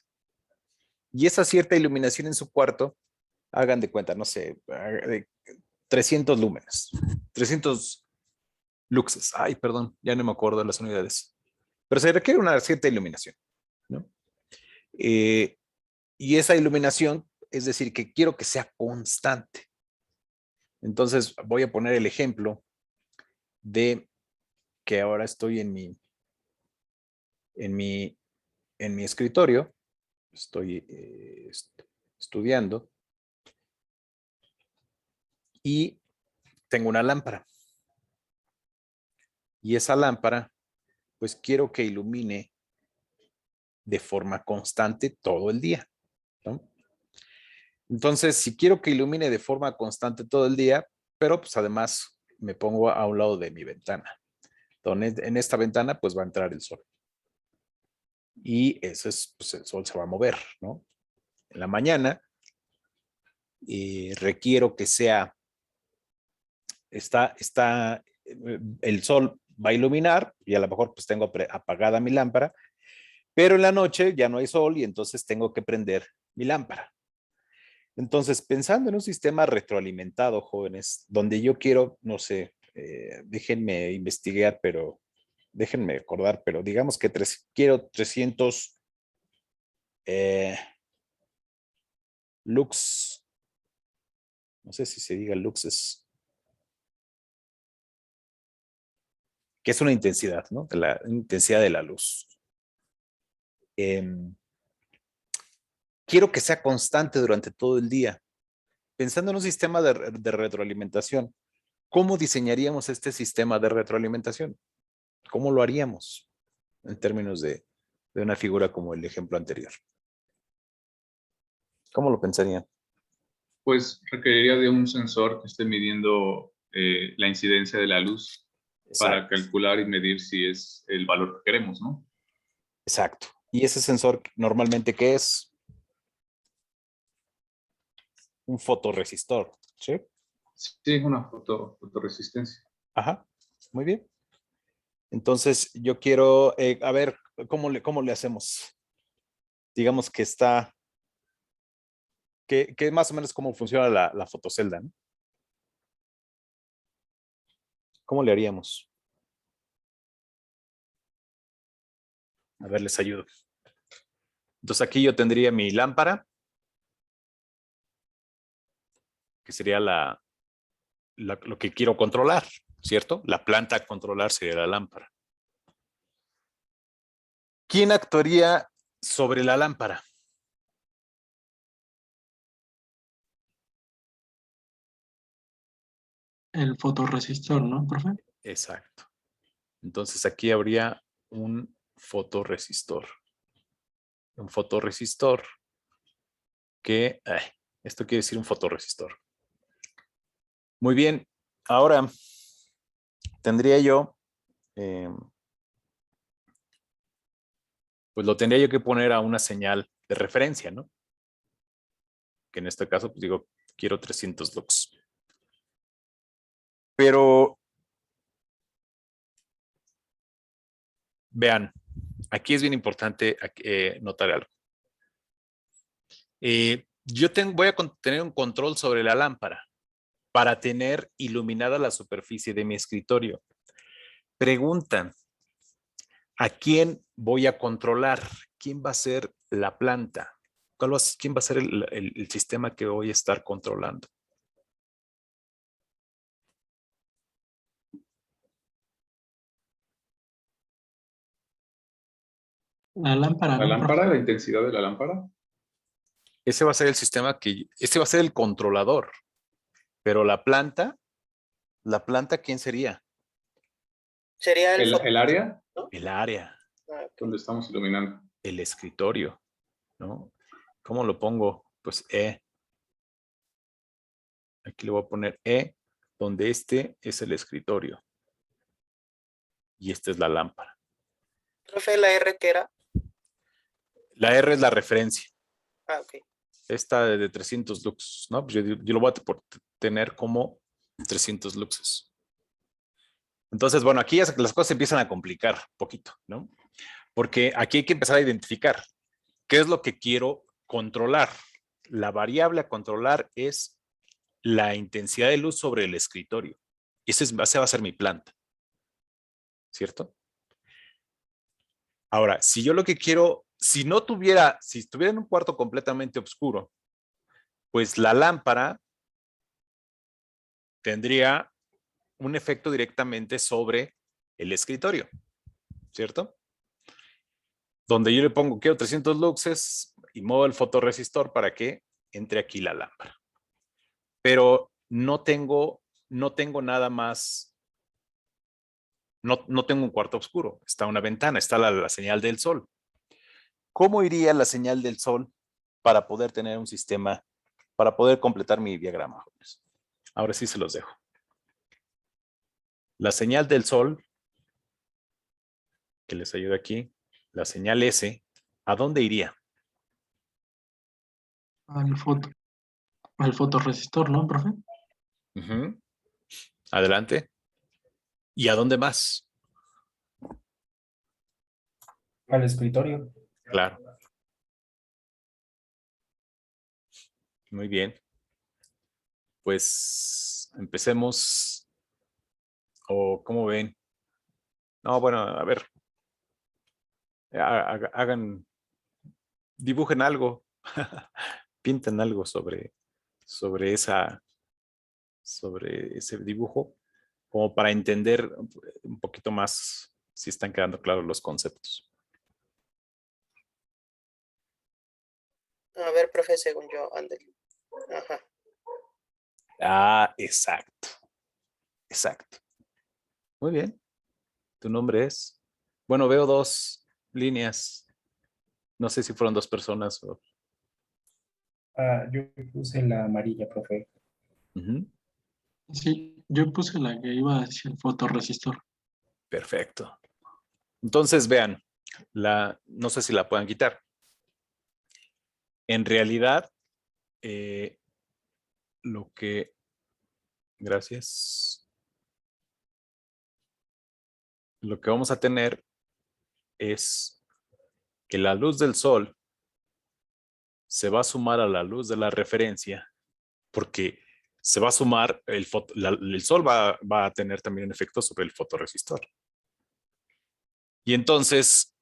Y esa cierta iluminación en su cuarto, hagan de cuenta, no sé, 300 lúmenes, 300 luxes. Ay, perdón, ya no me acuerdo de las unidades. Pero se requiere una cierta iluminación, ¿no? Y esa iluminación, es decir, que quiero que sea constante. Entonces, voy a poner el ejemplo de que ahora estoy en mi escritorio, estoy estudiando y tengo una lámpara. Y esa lámpara, pues quiero que ilumine de forma constante todo el día, ¿no? Entonces, si quiero que ilumine de forma constante todo el día, pero pues además me pongo a un lado de mi ventana. Entonces, en esta ventana, pues va a entrar el sol. Y pues el sol se va a mover, ¿no? En la mañana, requiero que sea, el sol va a iluminar y a lo mejor pues tengo apagada mi lámpara, pero en la noche ya no hay sol y entonces tengo que prender mi lámpara. Entonces, pensando en un sistema retroalimentado, jóvenes, donde yo quiero, no sé, déjenme investigar, pero déjenme acordar, pero digamos que quiero 300 lux, no sé si se diga luxes, que es una intensidad, ¿no? De la intensidad de la luz. Quiero que sea constante durante todo el día. Pensando en un sistema de retroalimentación, ¿cómo diseñaríamos este sistema de retroalimentación? ¿Cómo lo haríamos en términos de una figura como el ejemplo anterior? ¿Cómo lo pensarían? Pues requeriría de un sensor que esté midiendo la incidencia de la luz para Exacto. calcular y medir si es el valor que queremos, ¿no? Exacto. ¿Y ese sensor normalmente qué es? Un fotorresistor, ¿sí? Sí, una fotoresistencia. Ajá, muy bien. Entonces, yo quiero, a ver, ¿cómo le hacemos? Digamos que está, que más o menos cómo funciona la fotocelda, ¿no? ¿Cómo le haríamos? A ver, les ayudo. Entonces, aquí yo tendría mi lámpara, que sería lo que quiero controlar, ¿cierto? La planta a controlar sería la lámpara. ¿Quién actuaría sobre la lámpara? El fotorresistor, ¿no, profe? Exacto. Entonces aquí habría un fotorresistor. Un fotorresistor que, esto quiere decir un fotorresistor. Muy bien. Ahora tendría yo, pues lo tendría yo que poner a una señal de referencia, ¿no? Que en este caso, pues digo, quiero 300 lux. Pero vean, aquí es bien importante notar algo. Voy a tener un control sobre la lámpara para tener iluminada la superficie de mi escritorio. Preguntan, ¿a quién voy a controlar? ¿Quién va a ser la planta? ¿Quién va a ser el sistema que voy a estar controlando? La lámpara, La ¿no, profe? lámpara, la intensidad de la lámpara. Ese va a ser el sistema ese va a ser el controlador. Pero la planta, ¿quién sería? Sería El área ¿no? El área, Ah, ok. donde estamos iluminando. el escritorio, ¿no? ¿Cómo lo pongo? Pues Aquí le voy a poner donde este es el escritorio. Y esta es la lámpara. Profe, la R que era. La R es la referencia. Ah, ok. Esta de 300 lux, ¿no? Pues yo lo voy a tener como 300 luxes. Entonces, bueno, aquí las cosas se empiezan a complicar un poquito, ¿no? Porque aquí hay que empezar a identificar qué es lo que quiero controlar. La variable a controlar es la intensidad de luz sobre el escritorio. Esa va a ser mi planta, ¿cierto? Ahora, si yo lo que quiero, si estuviera en un cuarto completamente oscuro, pues la lámpara tendría un efecto directamente sobre el escritorio, ¿cierto? Donde yo le pongo, quiero 300 luxes y muevo el fotorresistor para que entre aquí la lámpara. Pero no tengo nada más, no tengo un cuarto oscuro, está una ventana, está la señal del sol. ¿Cómo iría la señal del sol para poder tener un sistema, para poder completar mi diagrama, jóvenes? Ahora sí se los dejo. La señal del sol, que les ayuda aquí, la señal S, ¿a dónde iría? Al fotorresistor, ¿no, profe? Adelante. ¿Y a dónde más? Al escritorio. Claro. Muy bien. Pues empecemos. ¿O cómo ven? No, bueno, a ver. Hagan, dibujen algo. Pinten algo sobre ese dibujo, como para entender un poquito más si están quedando claros los conceptos. A ver, profe, según yo, ándale. Ajá. Ah, exacto. Exacto. Muy bien. ¿Tu nombre es? Bueno, veo 2 líneas. No sé si fueron 2 personas o... Yo puse la amarilla, profe. Ujú. Sí, yo puse la que iba hacia el fotorresistor. Perfecto. Entonces, vean, no sé si la puedan quitar. En realidad, lo que... Gracias. Lo que vamos a tener es que la luz del sol se va a sumar a la luz de la referencia, porque se va a sumar, el sol va a tener también un efecto sobre el fotorresistor. Y entonces,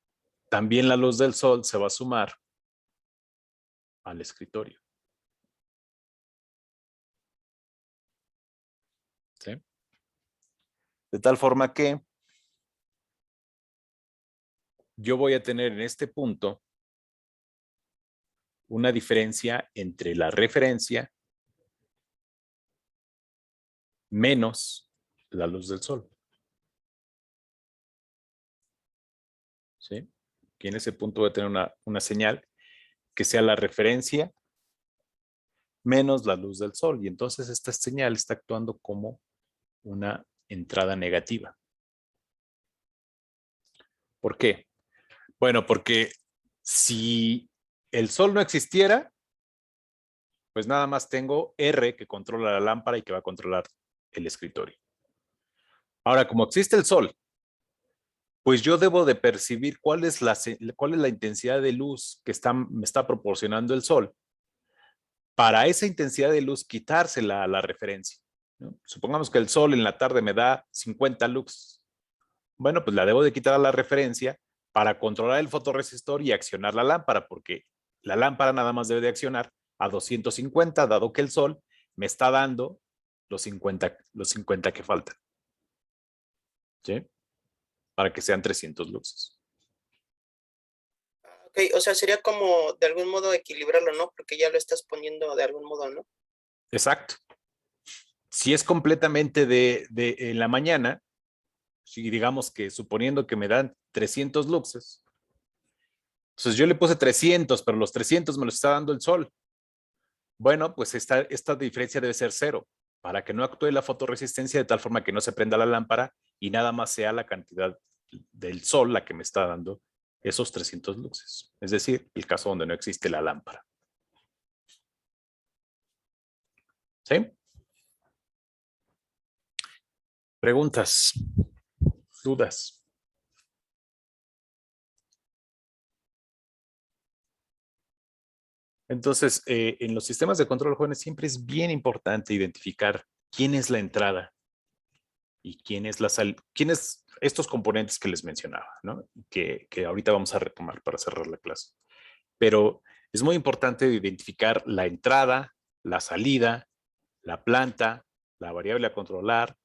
también la luz del sol se va a sumar al escritorio. ¿Sí? De tal forma que yo voy a tener en este punto una diferencia entre la referencia menos la luz del sol. ¿Sí? Aquí en ese punto voy a tener una señal que sea la referencia menos la luz del sol. Y entonces esta señal está actuando como una entrada negativa. ¿Por qué? Bueno, porque si el sol no existiera, pues nada más tengo R que controla la lámpara y que va a controlar el escritorio. Ahora, como existe el sol, pues yo debo de percibir cuál es la intensidad de luz que me está proporcionando el sol. Para esa intensidad de luz, quitársela a la referencia, ¿no? Supongamos que el sol en la tarde me da 50 lux. Bueno, pues la debo de quitar a la referencia para controlar el fotorresistor y accionar la lámpara, porque la lámpara nada más debe de accionar a 250, dado que el sol me está dando los 50 que faltan. ¿Sí? Para que sean 300 luxes. Ok, o sea, sería como de algún modo equilibrarlo, ¿no? Porque ya lo estás poniendo de algún modo, ¿no? Exacto. Si es completamente en la mañana, si digamos que suponiendo que me dan 300 luxes, entonces yo le puse 300, pero los 300 me los está dando el sol. Bueno, pues esta diferencia debe ser 0 para que no actúe la fotorresistencia de tal forma que no se prenda la lámpara y nada más sea la cantidad del sol la que me está dando esos 300 luxes. Es decir, el caso donde no existe la lámpara. ¿Sí? ¿Preguntas? ¿Dudas? Entonces, en los sistemas de control, jóvenes, siempre es bien importante identificar quién es la entrada y quién es estos componentes que les mencionaba, ¿no? Que ahorita vamos a retomar para cerrar la clase. Pero es muy importante identificar la entrada, la salida, la planta, la variable a controlar,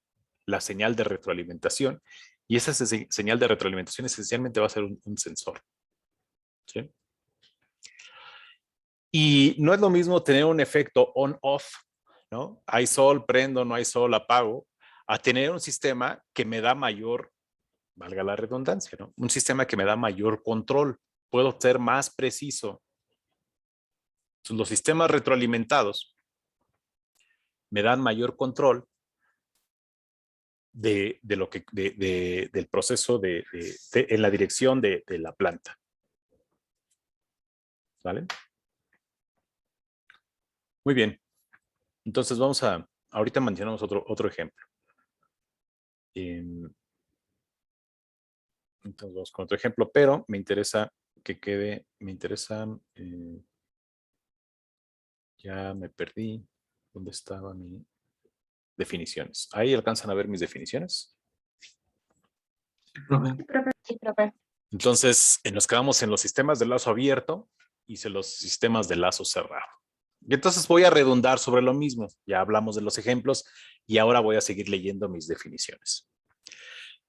la señal de retroalimentación. Y esa señal de retroalimentación esencialmente va a ser un sensor. ¿Sí? Y no es lo mismo tener un efecto on-off, ¿no? Hay sol, prendo, no hay sol, apago, a tener un sistema que me da mayor, valga la redundancia, ¿no? Un sistema que me da mayor control. Puedo ser más preciso. Entonces, los sistemas retroalimentados me dan mayor control del proceso en la dirección de la planta. ¿Vale? Muy bien. Entonces ahorita mencionamos otro ejemplo. Entonces vamos con otro ejemplo, pero me interesa que quede, ya me perdí. ¿Dónde estaba mi definiciones? ¿Ahí alcanzan a ver mis definiciones? Sí, profe. Entonces, nos quedamos en los sistemas de lazo abierto y los sistemas de lazo cerrado. Y entonces voy a redundar sobre lo mismo. Ya hablamos de los ejemplos y ahora voy a seguir leyendo mis definiciones.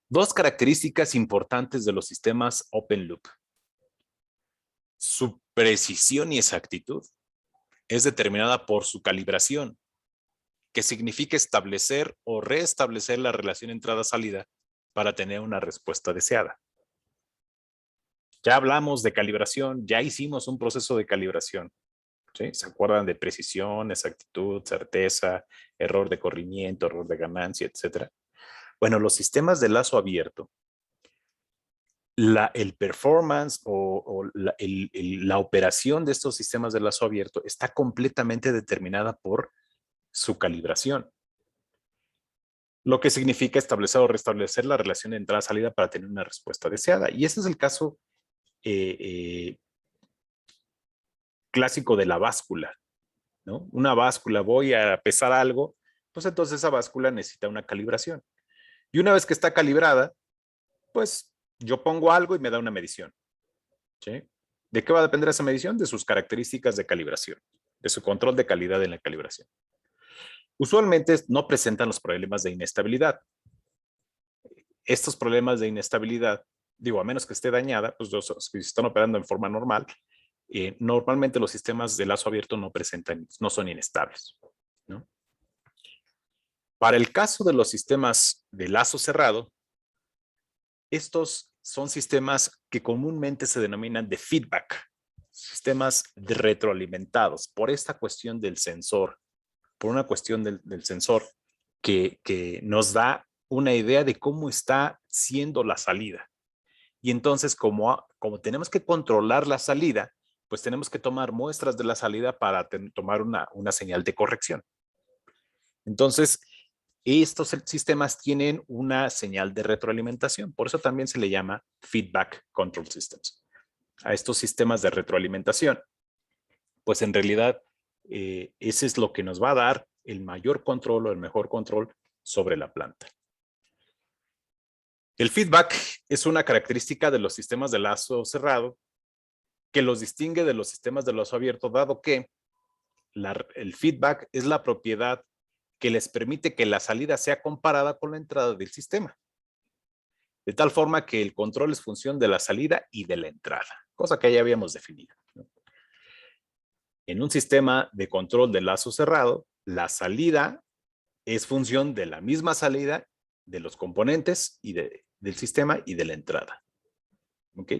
Dos características importantes de los sistemas open loop. Su precisión y exactitud es determinada por su calibración, que significa establecer o restablecer la relación entrada-salida para tener una respuesta deseada. Ya hablamos de calibración, ya hicimos un proceso de calibración. ¿Sí? ¿Se acuerdan de precisión, exactitud, certeza, error de corrimiento, error de ganancia, etcétera? Bueno, los sistemas de lazo abierto, el performance o la operación de estos sistemas de lazo abierto está completamente determinada por su calibración. Lo que significa establecer o restablecer la relación de entrada-salida para tener una respuesta deseada. Y ese es el caso clásico de la báscula, ¿no? Una báscula, voy a pesar algo, pues entonces esa báscula necesita una calibración. Y una vez que está calibrada, pues yo pongo algo y me da una medición. ¿Sí? ¿De qué va a depender esa medición? De sus características de calibración, de su control de calidad en la calibración. Usualmente no presentan los problemas de inestabilidad. Estos problemas de inestabilidad, digo, a menos que esté dañada, pues si están operando en forma normal, normalmente los sistemas de lazo abierto no son inestables, ¿no? Para el caso de los sistemas de lazo cerrado, estos son sistemas que comúnmente se denominan de feedback, sistemas retroalimentados, por esta cuestión del sensor, por una cuestión del sensor que nos da una idea de cómo está siendo la salida. Y entonces, como tenemos que controlar la salida, pues tenemos que tomar muestras de la salida para tomar una señal de corrección. Entonces, estos sistemas tienen una señal de retroalimentación. Por eso también se le llama feedback control systems. A estos sistemas de retroalimentación, pues en realidad ese es lo que nos va a dar el mayor control o el mejor control sobre la planta. El feedback es una característica de los sistemas de lazo cerrado que los distingue de los sistemas de lazo abierto, dado que el feedback es la propiedad que les permite que la salida sea comparada con la entrada del sistema. De tal forma que el control es función de la salida y de la entrada, cosa que ya habíamos definido, ¿no? En un sistema de control de lazo cerrado, la salida es función de la misma salida de los componentes y del sistema y de la entrada. ¿Ok?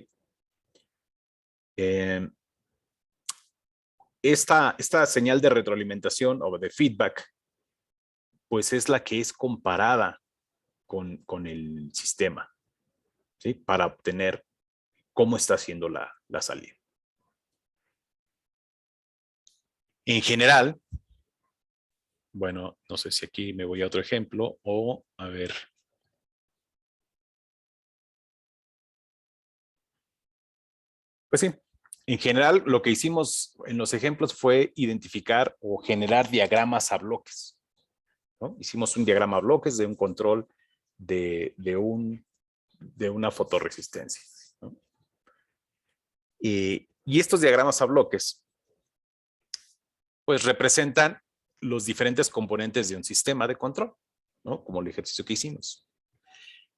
Esta señal de retroalimentación o de feedback, pues es la que es comparada con el sistema, ¿sí? Para obtener cómo está haciendo la salida. En general, bueno, no sé si aquí me voy a otro ejemplo o a ver. Pues sí, en general lo que hicimos en los ejemplos fue identificar o generar diagramas a bloques, ¿no? Hicimos un diagrama a bloques de un control de una fotorresistencia, ¿no? Y estos diagramas a bloques pues representan los diferentes componentes de un sistema de control, ¿no? Como el ejercicio que hicimos.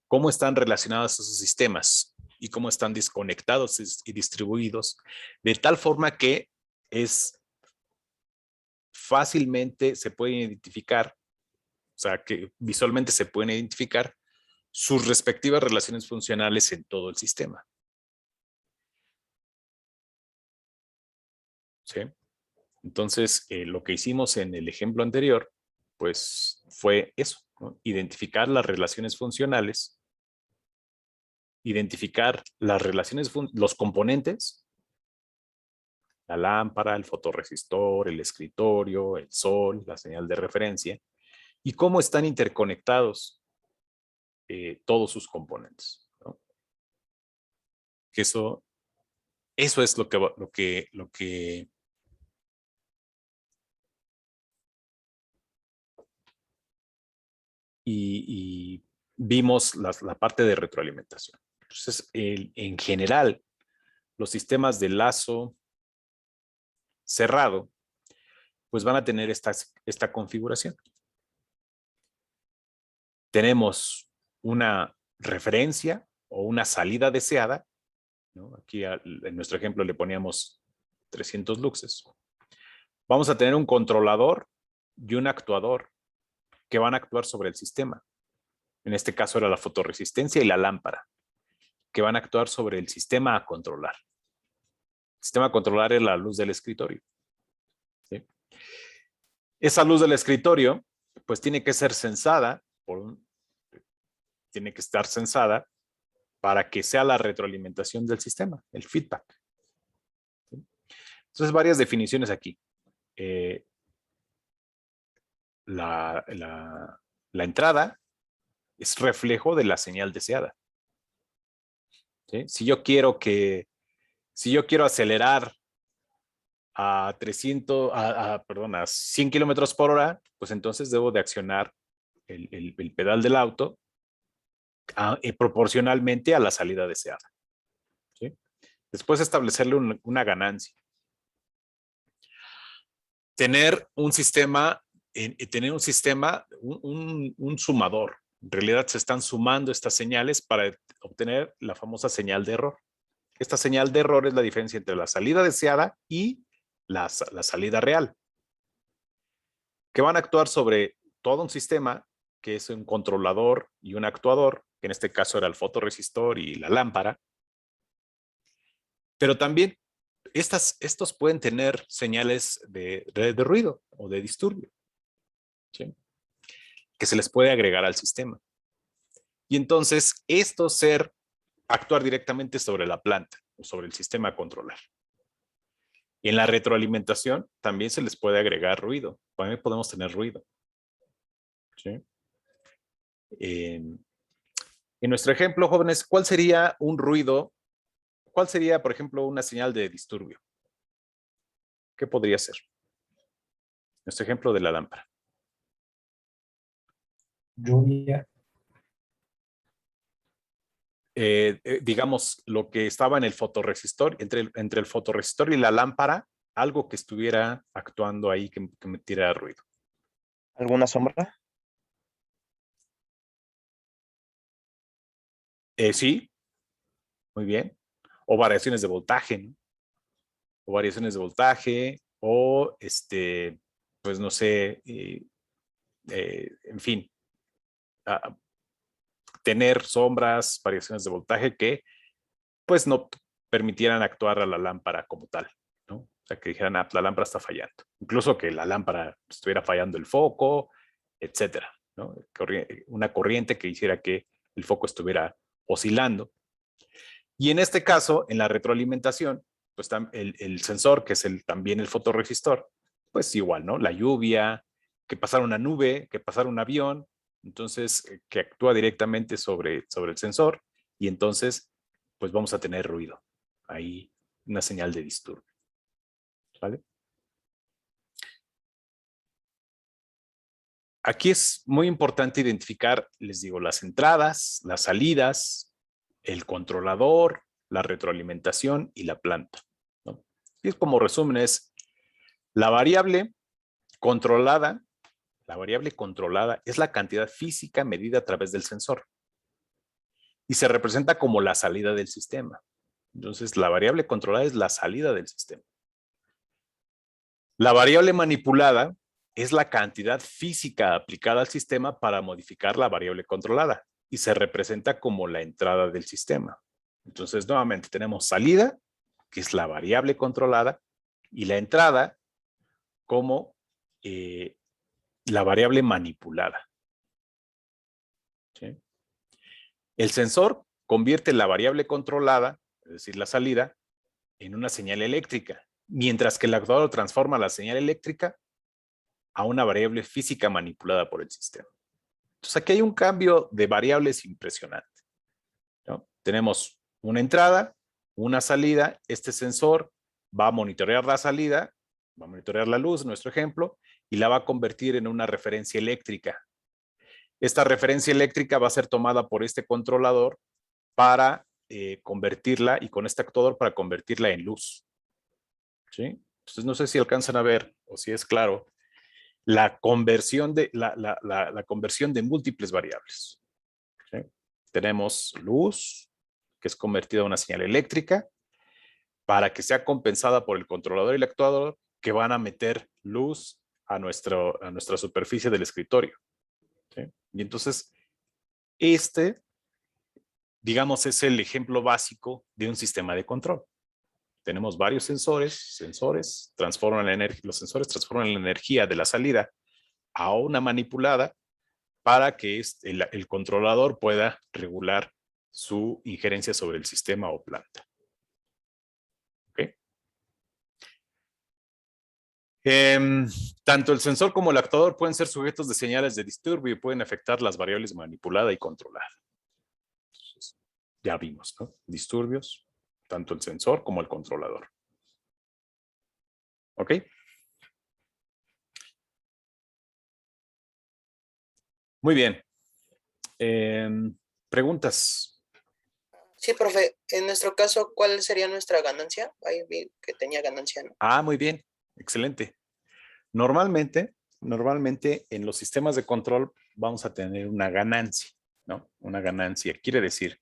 ¿Cómo están relacionados esos sistemas? Y cómo están desconectados y distribuidos, de tal forma que fácilmente se pueden identificar, o sea, que visualmente se pueden identificar sus respectivas relaciones funcionales en todo el sistema. ¿Sí? Entonces, lo que hicimos en el ejemplo anterior, pues fue eso, ¿no? Identificar las relaciones funcionales, identificar las relaciones, los componentes, la lámpara, el fotorresistor, el escritorio, el sol, la señal de referencia, y cómo están interconectados todos sus componentes, ¿no? Que eso es lo que y vimos la parte de retroalimentación. Entonces, en general, los sistemas de lazo cerrado, pues van a tener esta configuración. Tenemos una referencia o una salida deseada, ¿no? Aquí en nuestro ejemplo le poníamos 300 luxes. Vamos a tener un controlador y un actuador que van a actuar sobre el sistema. En este caso era la fotorresistencia y la lámpara, que van a actuar sobre el sistema a controlar. El sistema a controlar es la luz del escritorio. ¿Sí? Esa luz del escritorio, pues tiene que ser censada, tiene que estar censada para que sea la retroalimentación del sistema, el feedback. ¿Sí? Entonces, varias definiciones aquí. La entrada es reflejo de la señal deseada. ¿Sí? Si yo quiero acelerar a 100 kilómetros por hora, pues entonces debo de accionar el pedal del auto proporcionalmente a la salida deseada. ¿Sí? Después establecerle una ganancia. Tener un sistema, un sumador. En realidad se están sumando estas señales para obtener la famosa señal de error. Esta señal de error es la diferencia entre la salida deseada y la salida real, que van a actuar sobre todo un sistema que es un controlador y un actuador, que en este caso era el fotorresistor y la lámpara. Pero también estos pueden tener señales de ruido o de disturbio, ¿sí? Que se les puede agregar al sistema. Y entonces actuar directamente sobre la planta o sobre el sistema a controlar. Y en la retroalimentación también se les puede agregar ruido. También podemos tener ruido. ¿Sí? En nuestro ejemplo, jóvenes, ¿cuál sería un ruido? ¿Cuál sería, por ejemplo, una señal de disturbio? ¿Qué podría ser? Nuestro ejemplo de la lámpara. Lluvia. Digamos, lo que estaba en el fotorresistor, entre el fotorresistor y la lámpara, algo que estuviera actuando ahí que me tira ruido. ¿Alguna sombra? Sí, muy bien. O variaciones de voltaje, ¿no? O variaciones de voltaje, o pues no sé, en fin, tener sombras, variaciones de voltaje que pues no permitieran actuar a la lámpara como tal, ¿no? O sea, que dijeran, la lámpara está fallando. Incluso que la lámpara estuviera fallando el foco, etcétera, ¿no? Una corriente que hiciera que el foco estuviera oscilando. Y en este caso, en la retroalimentación, pues el sensor, que es también el fotorresistor, pues igual, ¿no? La lluvia, que pasara una nube, que pasara un avión, entonces que actúa directamente sobre el sensor y entonces pues vamos a tener ruido. Ahí una señal de disturbio. ¿Vale? Aquí es muy importante identificar, les digo, las entradas, las salidas, el controlador, la retroalimentación y la planta, ¿no? Y como resumen es la variable controlada. La variable controlada es la cantidad física medida a través del sensor y se representa como la salida del sistema. Entonces, la variable controlada es la salida del sistema. La variable manipulada es la cantidad física aplicada al sistema para modificar la variable controlada y se representa como la entrada del sistema. Entonces, nuevamente tenemos salida, que es la variable controlada, y la entrada como la variable manipulada. ¿Sí? El sensor convierte la variable controlada, es decir, la salida, en una señal eléctrica, mientras que el actuador transforma la señal eléctrica a una variable física manipulada por el sistema. Entonces, aquí hay un cambio de variables impresionante, ¿no? Tenemos una entrada, una salida. Este sensor va a monitorear la salida, va a monitorear la luz, en nuestro ejemplo, y la va a convertir en una referencia eléctrica. Esta referencia eléctrica va a ser tomada por este controlador para convertirla, y con este actuador para convertirla en luz. ¿Sí? Entonces no sé si alcanzan a ver o si es claro la conversión de, la conversión de múltiples variables. ¿Sí? Tenemos luz, que es convertida a una señal eléctrica, para que sea compensada por el controlador y el actuador, que van a meter luz a nuestra superficie del escritorio. ¿Sí? Y entonces, digamos, es el ejemplo básico de un sistema de control. Tenemos varios sensores, transforman la energía, los sensores transforman la energía de la salida a una manipulada para que el controlador pueda regular su injerencia sobre el sistema o planta. ¿Okay? Tanto el sensor como el actuador pueden ser sujetos de señales de disturbio y pueden afectar las variables manipulada y controlada. Entonces, ya vimos, ¿no? Disturbios, tanto el sensor como el controlador. ¿Ok? Muy bien. ¿Preguntas? Sí, profe. En nuestro caso, ¿cuál sería nuestra ganancia? Ahí vi que tenía ganancia, ¿no? Ah, muy bien. Excelente. Normalmente en los sistemas de control vamos a tener una ganancia, ¿no? Una ganancia quiere decir,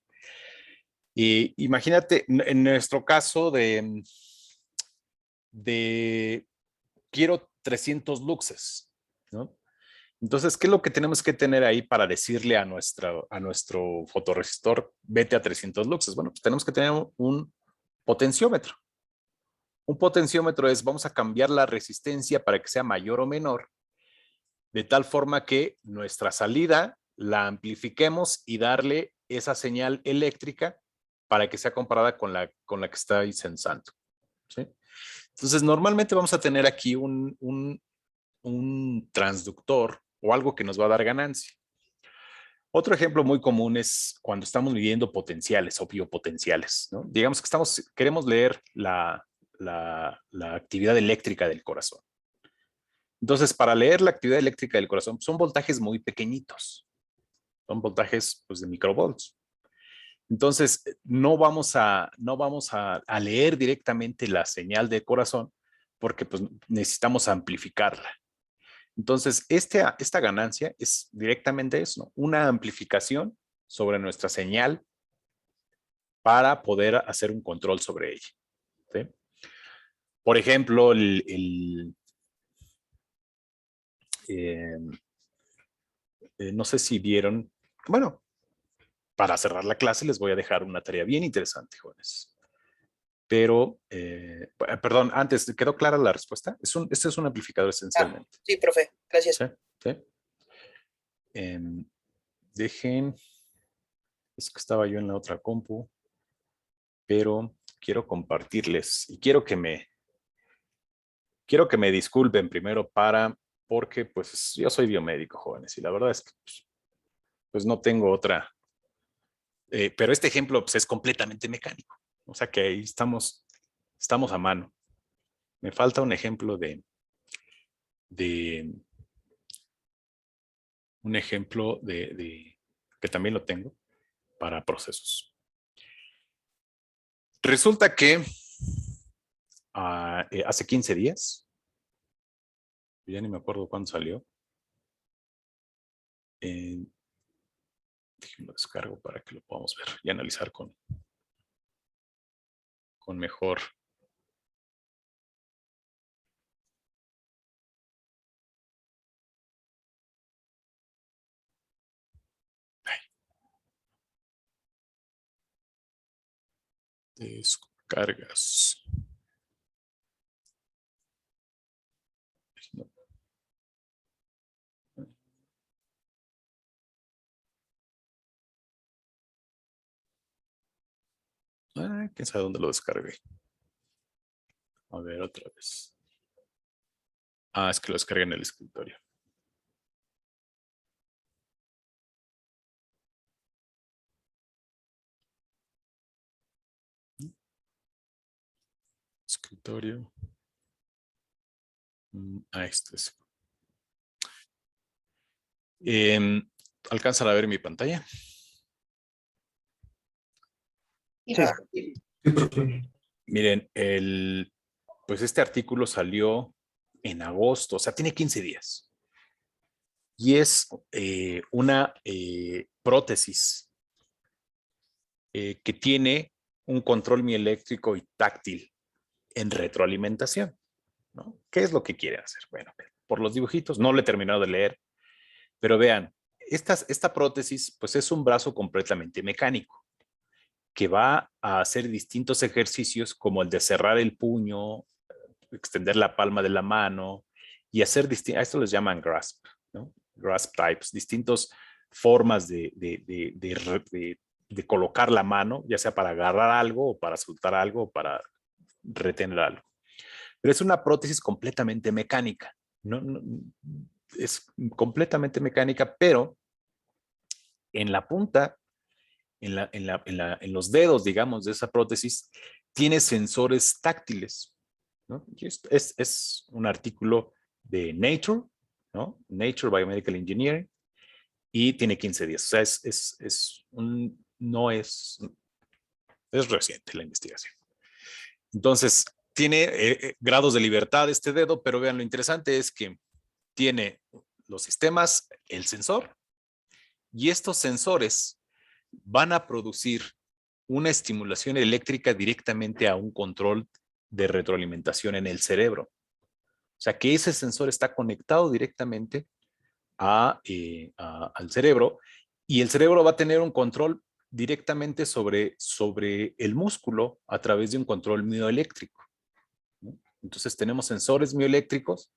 y imagínate, en nuestro caso de quiero 300 luxes, ¿no? Entonces, ¿qué es lo que tenemos que tener ahí para decirle a nuestro fotorresistor, vete a 300 luxes? Bueno, pues tenemos que tener un potenciómetro. Un potenciómetro es, vamos a cambiar la resistencia para que sea mayor o menor, de tal forma que nuestra salida la amplifiquemos y darle esa señal eléctrica para que sea comparada con la que está ahí sensando. ¿Sí? Entonces, normalmente vamos a tener aquí un transductor o algo que nos va a dar ganancia. Otro ejemplo muy común es cuando estamos midiendo potenciales o biopotenciales, ¿no? Digamos que queremos leer la actividad eléctrica del corazón. Entonces, para leer la actividad eléctrica del corazón, son voltajes muy pequeñitos. Son voltajes pues, de microvolts. Entonces, no vamos a leer directamente la señal del corazón porque pues, necesitamos amplificarla. Entonces, esta ganancia es directamente eso, ¿no? Una amplificación sobre nuestra señal para poder hacer un control sobre ella. ¿Sí? Por ejemplo, no sé si vieron, bueno, para cerrar la clase les voy a dejar una tarea bien interesante, jóvenes. Pero, perdón, antes, ¿quedó clara la respuesta? Este es un amplificador esencialmente. Sí, profe, gracias. ¿Sí? ¿Sí? Dejen, es que estaba yo en la otra compu, pero quiero compartirles y quiero que me disculpen primero porque pues yo soy biomédico, jóvenes, y la verdad es que pues no tengo otra, pero este ejemplo pues, es completamente mecánico, o sea que ahí estamos a mano. Me falta un ejemplo que también lo tengo para procesos. Resulta que hace 15 días, ya ni me acuerdo cuándo salió, déjenme lo descargo para que lo podamos ver y analizar con mejor. Descargas. Quién sabe dónde lo descargué. A ver, otra vez. Es que lo descargué en el escritorio. Escritorio. Este es. ¿Alcanzan a ver mi pantalla? Sí. Miren, pues este artículo salió en agosto, o sea, tiene 15 días. Y es una prótesis que tiene un control mioeléctrico y táctil en retroalimentación, ¿no? ¿Qué es lo que quiere hacer? Bueno, por los dibujitos, no lo he terminado de leer, pero vean, esta prótesis pues es un brazo completamente mecánico que va a hacer distintos ejercicios como el de cerrar el puño, extender la palma de la mano y hacer a esto les llaman grasp, ¿no? Grasp types, distintas formas de colocar la mano, ya sea para agarrar algo o para soltar algo o para retener algo. Pero es una prótesis completamente mecánica, ¿no? Es completamente mecánica, pero en la punta, en los dedos, digamos, de esa prótesis, tiene sensores táctiles, ¿no? Es un artículo de Nature, ¿no? Nature Biomedical Engineering, y tiene 15 días. O sea, es reciente la investigación. Entonces, tiene grados de libertad este dedo, pero vean, lo interesante es que tiene los sistemas, el sensor, y estos sensores van a producir una estimulación eléctrica directamente a un control de retroalimentación en el cerebro. O sea que ese sensor está conectado directamente al cerebro y el cerebro va a tener un control directamente sobre el músculo a través de un control mioeléctrico, ¿no? Entonces tenemos sensores mioeléctricos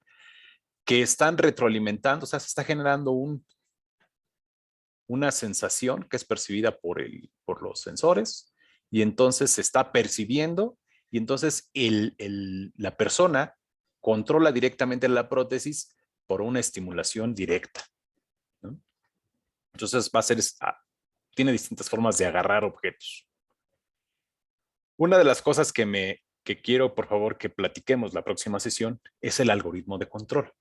que están retroalimentando, o sea, se está generando una sensación que es percibida por los sensores y entonces se está percibiendo y entonces la persona controla directamente la prótesis por una estimulación directa, ¿no? Entonces tiene distintas formas de agarrar objetos. Una de las cosas que quiero, por favor, que platiquemos la próxima sesión es el algoritmo de control,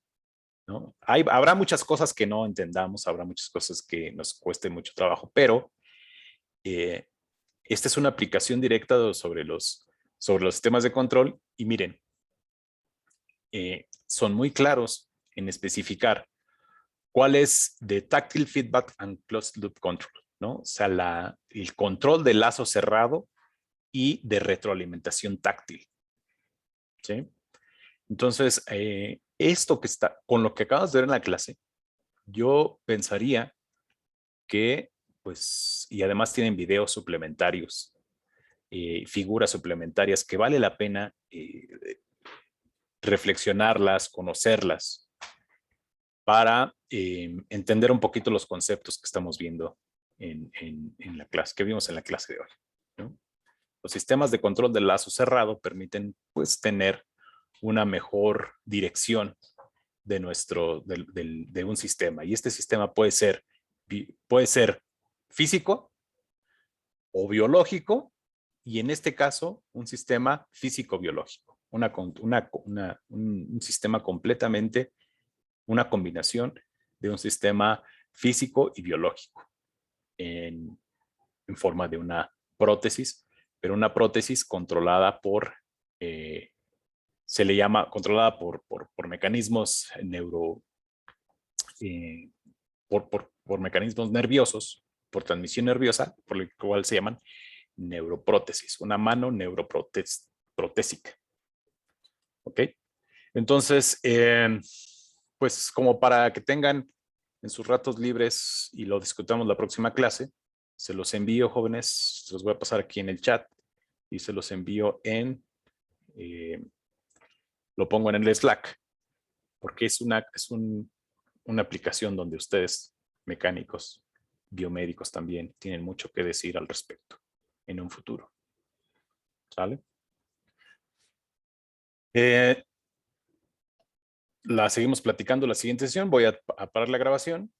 ¿no? Habrá muchas cosas que no entendamos, habrá muchas cosas que nos cueste mucho trabajo, pero esta es una aplicación directa sobre los sistemas de control y miren, son muy claros en especificar cuál es de tactile feedback and closed loop control, ¿no? O sea, el control de lazo cerrado y de retroalimentación táctil, ¿sí? Entonces, esto con lo que acabas de ver en la clase, yo pensaría que, pues, y además tienen videos suplementarios, figuras suplementarias que vale la pena reflexionarlas, conocerlas, para entender un poquito los conceptos que estamos viendo en la clase, que vimos en la clase de hoy, ¿no? Los sistemas de control del lazo cerrado permiten, pues, tener una mejor dirección de un sistema. Y este sistema puede ser físico o biológico, y en este caso, un sistema físico-biológico. Un sistema completamente, una combinación de un sistema físico y biológico en forma de una prótesis, pero una prótesis controlada se le llama controlada por mecanismos por mecanismos nerviosos, por transmisión nerviosa, por lo cual se llaman neuroprótesis, una mano neuroprotésica. ¿Ok? Entonces, pues como para que tengan en sus ratos libres y lo discutamos la próxima clase, se los envío, jóvenes, se los voy a pasar aquí en el chat y se los envío lo pongo en el Slack, porque es una aplicación donde ustedes, mecánicos, biomédicos también, tienen mucho que decir al respecto en un futuro. ¿Sale? La seguimos platicando la siguiente sesión. Voy a parar la grabación